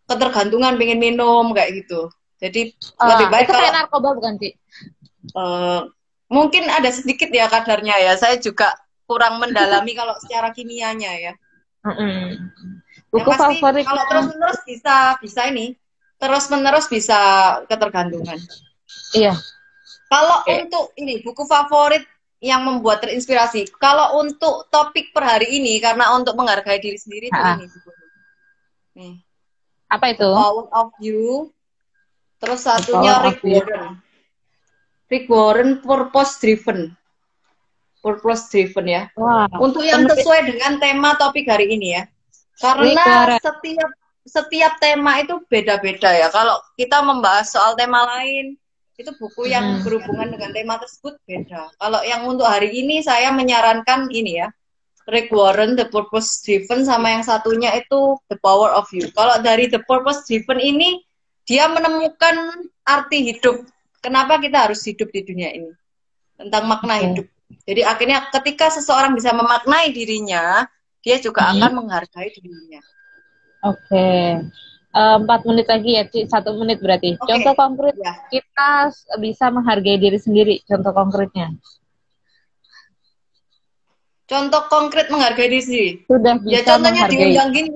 ketergantungan, pengen minum kayak gitu. Jadi lebih baik itu kayak narkoba bukan sih? Mungkin ada sedikit ya kadarnya ya. Saya juga kurang mendalami kalau secara kimianya ya. Buku favorit kalau terus-menerus bisa ini terus-menerus bisa ketergantungan. Iya. Kalau untuk ini buku favorit yang membuat terinspirasi. Kalau untuk topik per hari ini karena untuk menghargai diri sendiri itu ini buku. Nih. Apa itu? The Power of You. Terus satunya Rick Warren. Rick Warren Purpose Driven. Purpose Driven ya. Wow. Untuk yang sesuai dengan tema topik hari ini ya. Karena setiap tema itu beda-beda ya. Kalau kita membahas soal tema lain, itu buku yang berhubungan dengan tema tersebut beda. Kalau yang untuk hari ini saya menyarankan ini ya. Rick Warren, The Purpose Driven, sama yang satunya itu The Power of You. Kalau dari The Purpose Driven ini, dia menemukan arti hidup. Kenapa kita harus hidup di dunia ini? Tentang makna hidup. Jadi akhirnya ketika seseorang bisa memaknai dirinya, dia juga akan menghargai dirinya. Oke. 4 menit lagi ya, Ci. 1 menit berarti. Contoh konkret kita bisa menghargai diri sendiri. Contoh konkretnya. Contoh konkret menghargai diri sendiri. Sudah bisa ya contohnya menghargai. diundang gini.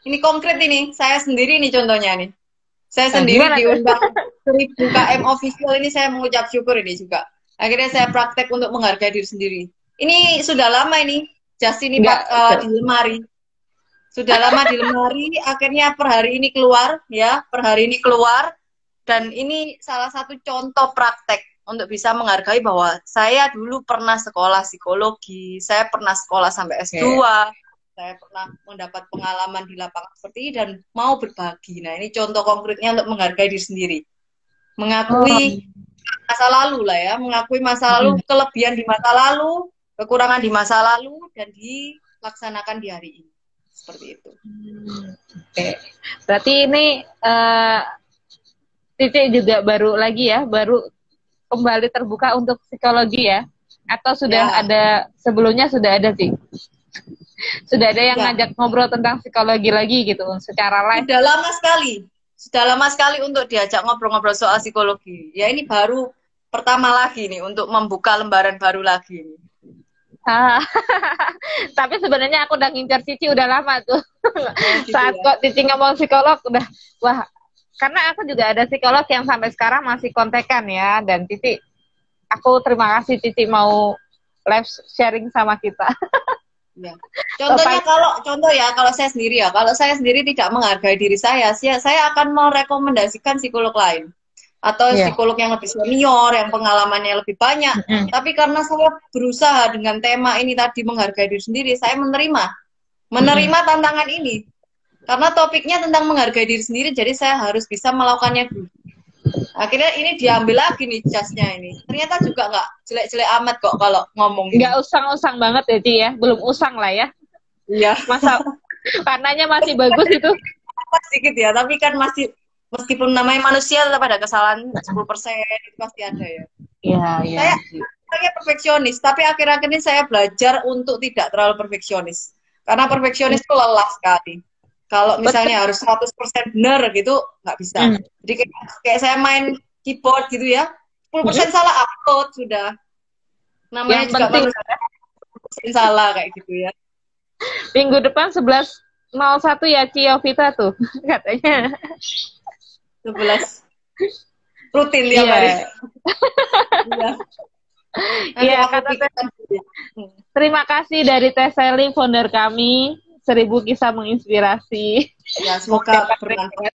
Ini konkret ini, saya sendiri nih contohnya nih. Saya Nah, sendiri gimana tuh? diundang 1000 KM official ini, saya mengucap syukur ini juga. Akhirnya saya praktek untuk menghargai diri sendiri. Ini sudah lama ini, just ini Enggak. di lemari. Sudah lama di lemari, akhirnya per hari ini keluar, ya, per hari ini keluar. Dan ini salah satu contoh praktek untuk bisa menghargai bahwa saya dulu pernah sekolah psikologi, saya pernah sekolah sampai S2, saya pernah mendapat pengalaman di lapangan seperti ini dan mau berbagi. Nah, ini contoh konkretnya untuk menghargai diri sendiri. Mengakui masa lalu lah ya, mengakui masa lalu, kelebihan di masa lalu, kekurangan di masa lalu, dan dilaksanakan di hari ini. Seperti itu. Oke. Berarti ini Cici juga baru lagi ya, baru kembali terbuka untuk psikologi ya? Atau sudah ada, sebelumnya sudah ada sih? Sudah ada yang ngajak ngobrol tentang psikologi lagi gitu, secara live? Sudah lama sekali untuk diajak ngobrol-ngobrol soal psikologi. Ya ini baru pertama lagi nih, untuk membuka lembaran baru lagi nih. Tapi sebenarnya aku udah ngincar Cici udah lama tuh. Saat kok Cici ngomong psikolog udah, wah, karena aku juga ada psikolog yang sampai sekarang masih kontekan ya, dan Cici, aku terima kasih Cici mau live sharing sama kita. Ya. Contohnya kalau saya sendiri tidak menghargai diri saya akan merekomendasikan psikolog lain. Atau psikolog yang lebih senior, yang pengalamannya lebih banyak. Tapi karena saya berusaha dengan tema ini tadi, menghargai diri sendiri, saya menerima tantangan ini. Karena topiknya tentang menghargai diri sendiri, jadi saya harus bisa melakukannya dulu. Akhirnya ini diambil lagi nih jasnya ini. Ternyata juga nggak jelek-jelek amat kok kalau ngomong. Nggak usang-usang banget ya, Ci ya? Belum usang lah ya? Iya. Masa warnanya masih bagus itu? Sedikit ya, tapi kan masih, meskipun namanya manusia tetap ada kesalahan 10% itu pasti ada ya. Iya. Saya perfeksionis, tapi akhir-akhir ini saya belajar untuk tidak terlalu perfeksionis. Karena perfeksionis itu lelah sekali. Kalau misalnya harus 100% benar gitu, nggak bisa. Jadi kayak saya main keyboard gitu ya, 10% salah upload sudah. Namanya yang juga penting, manusia salah kayak gitu ya. Minggu depan 11.01 ya Ciovita tuh katanya. 11 rutin tiap hari. Iya, terima kasih dari Teh Sally, founder kami. 1000 kisah menginspirasi. Ya, semoga bermanfaat.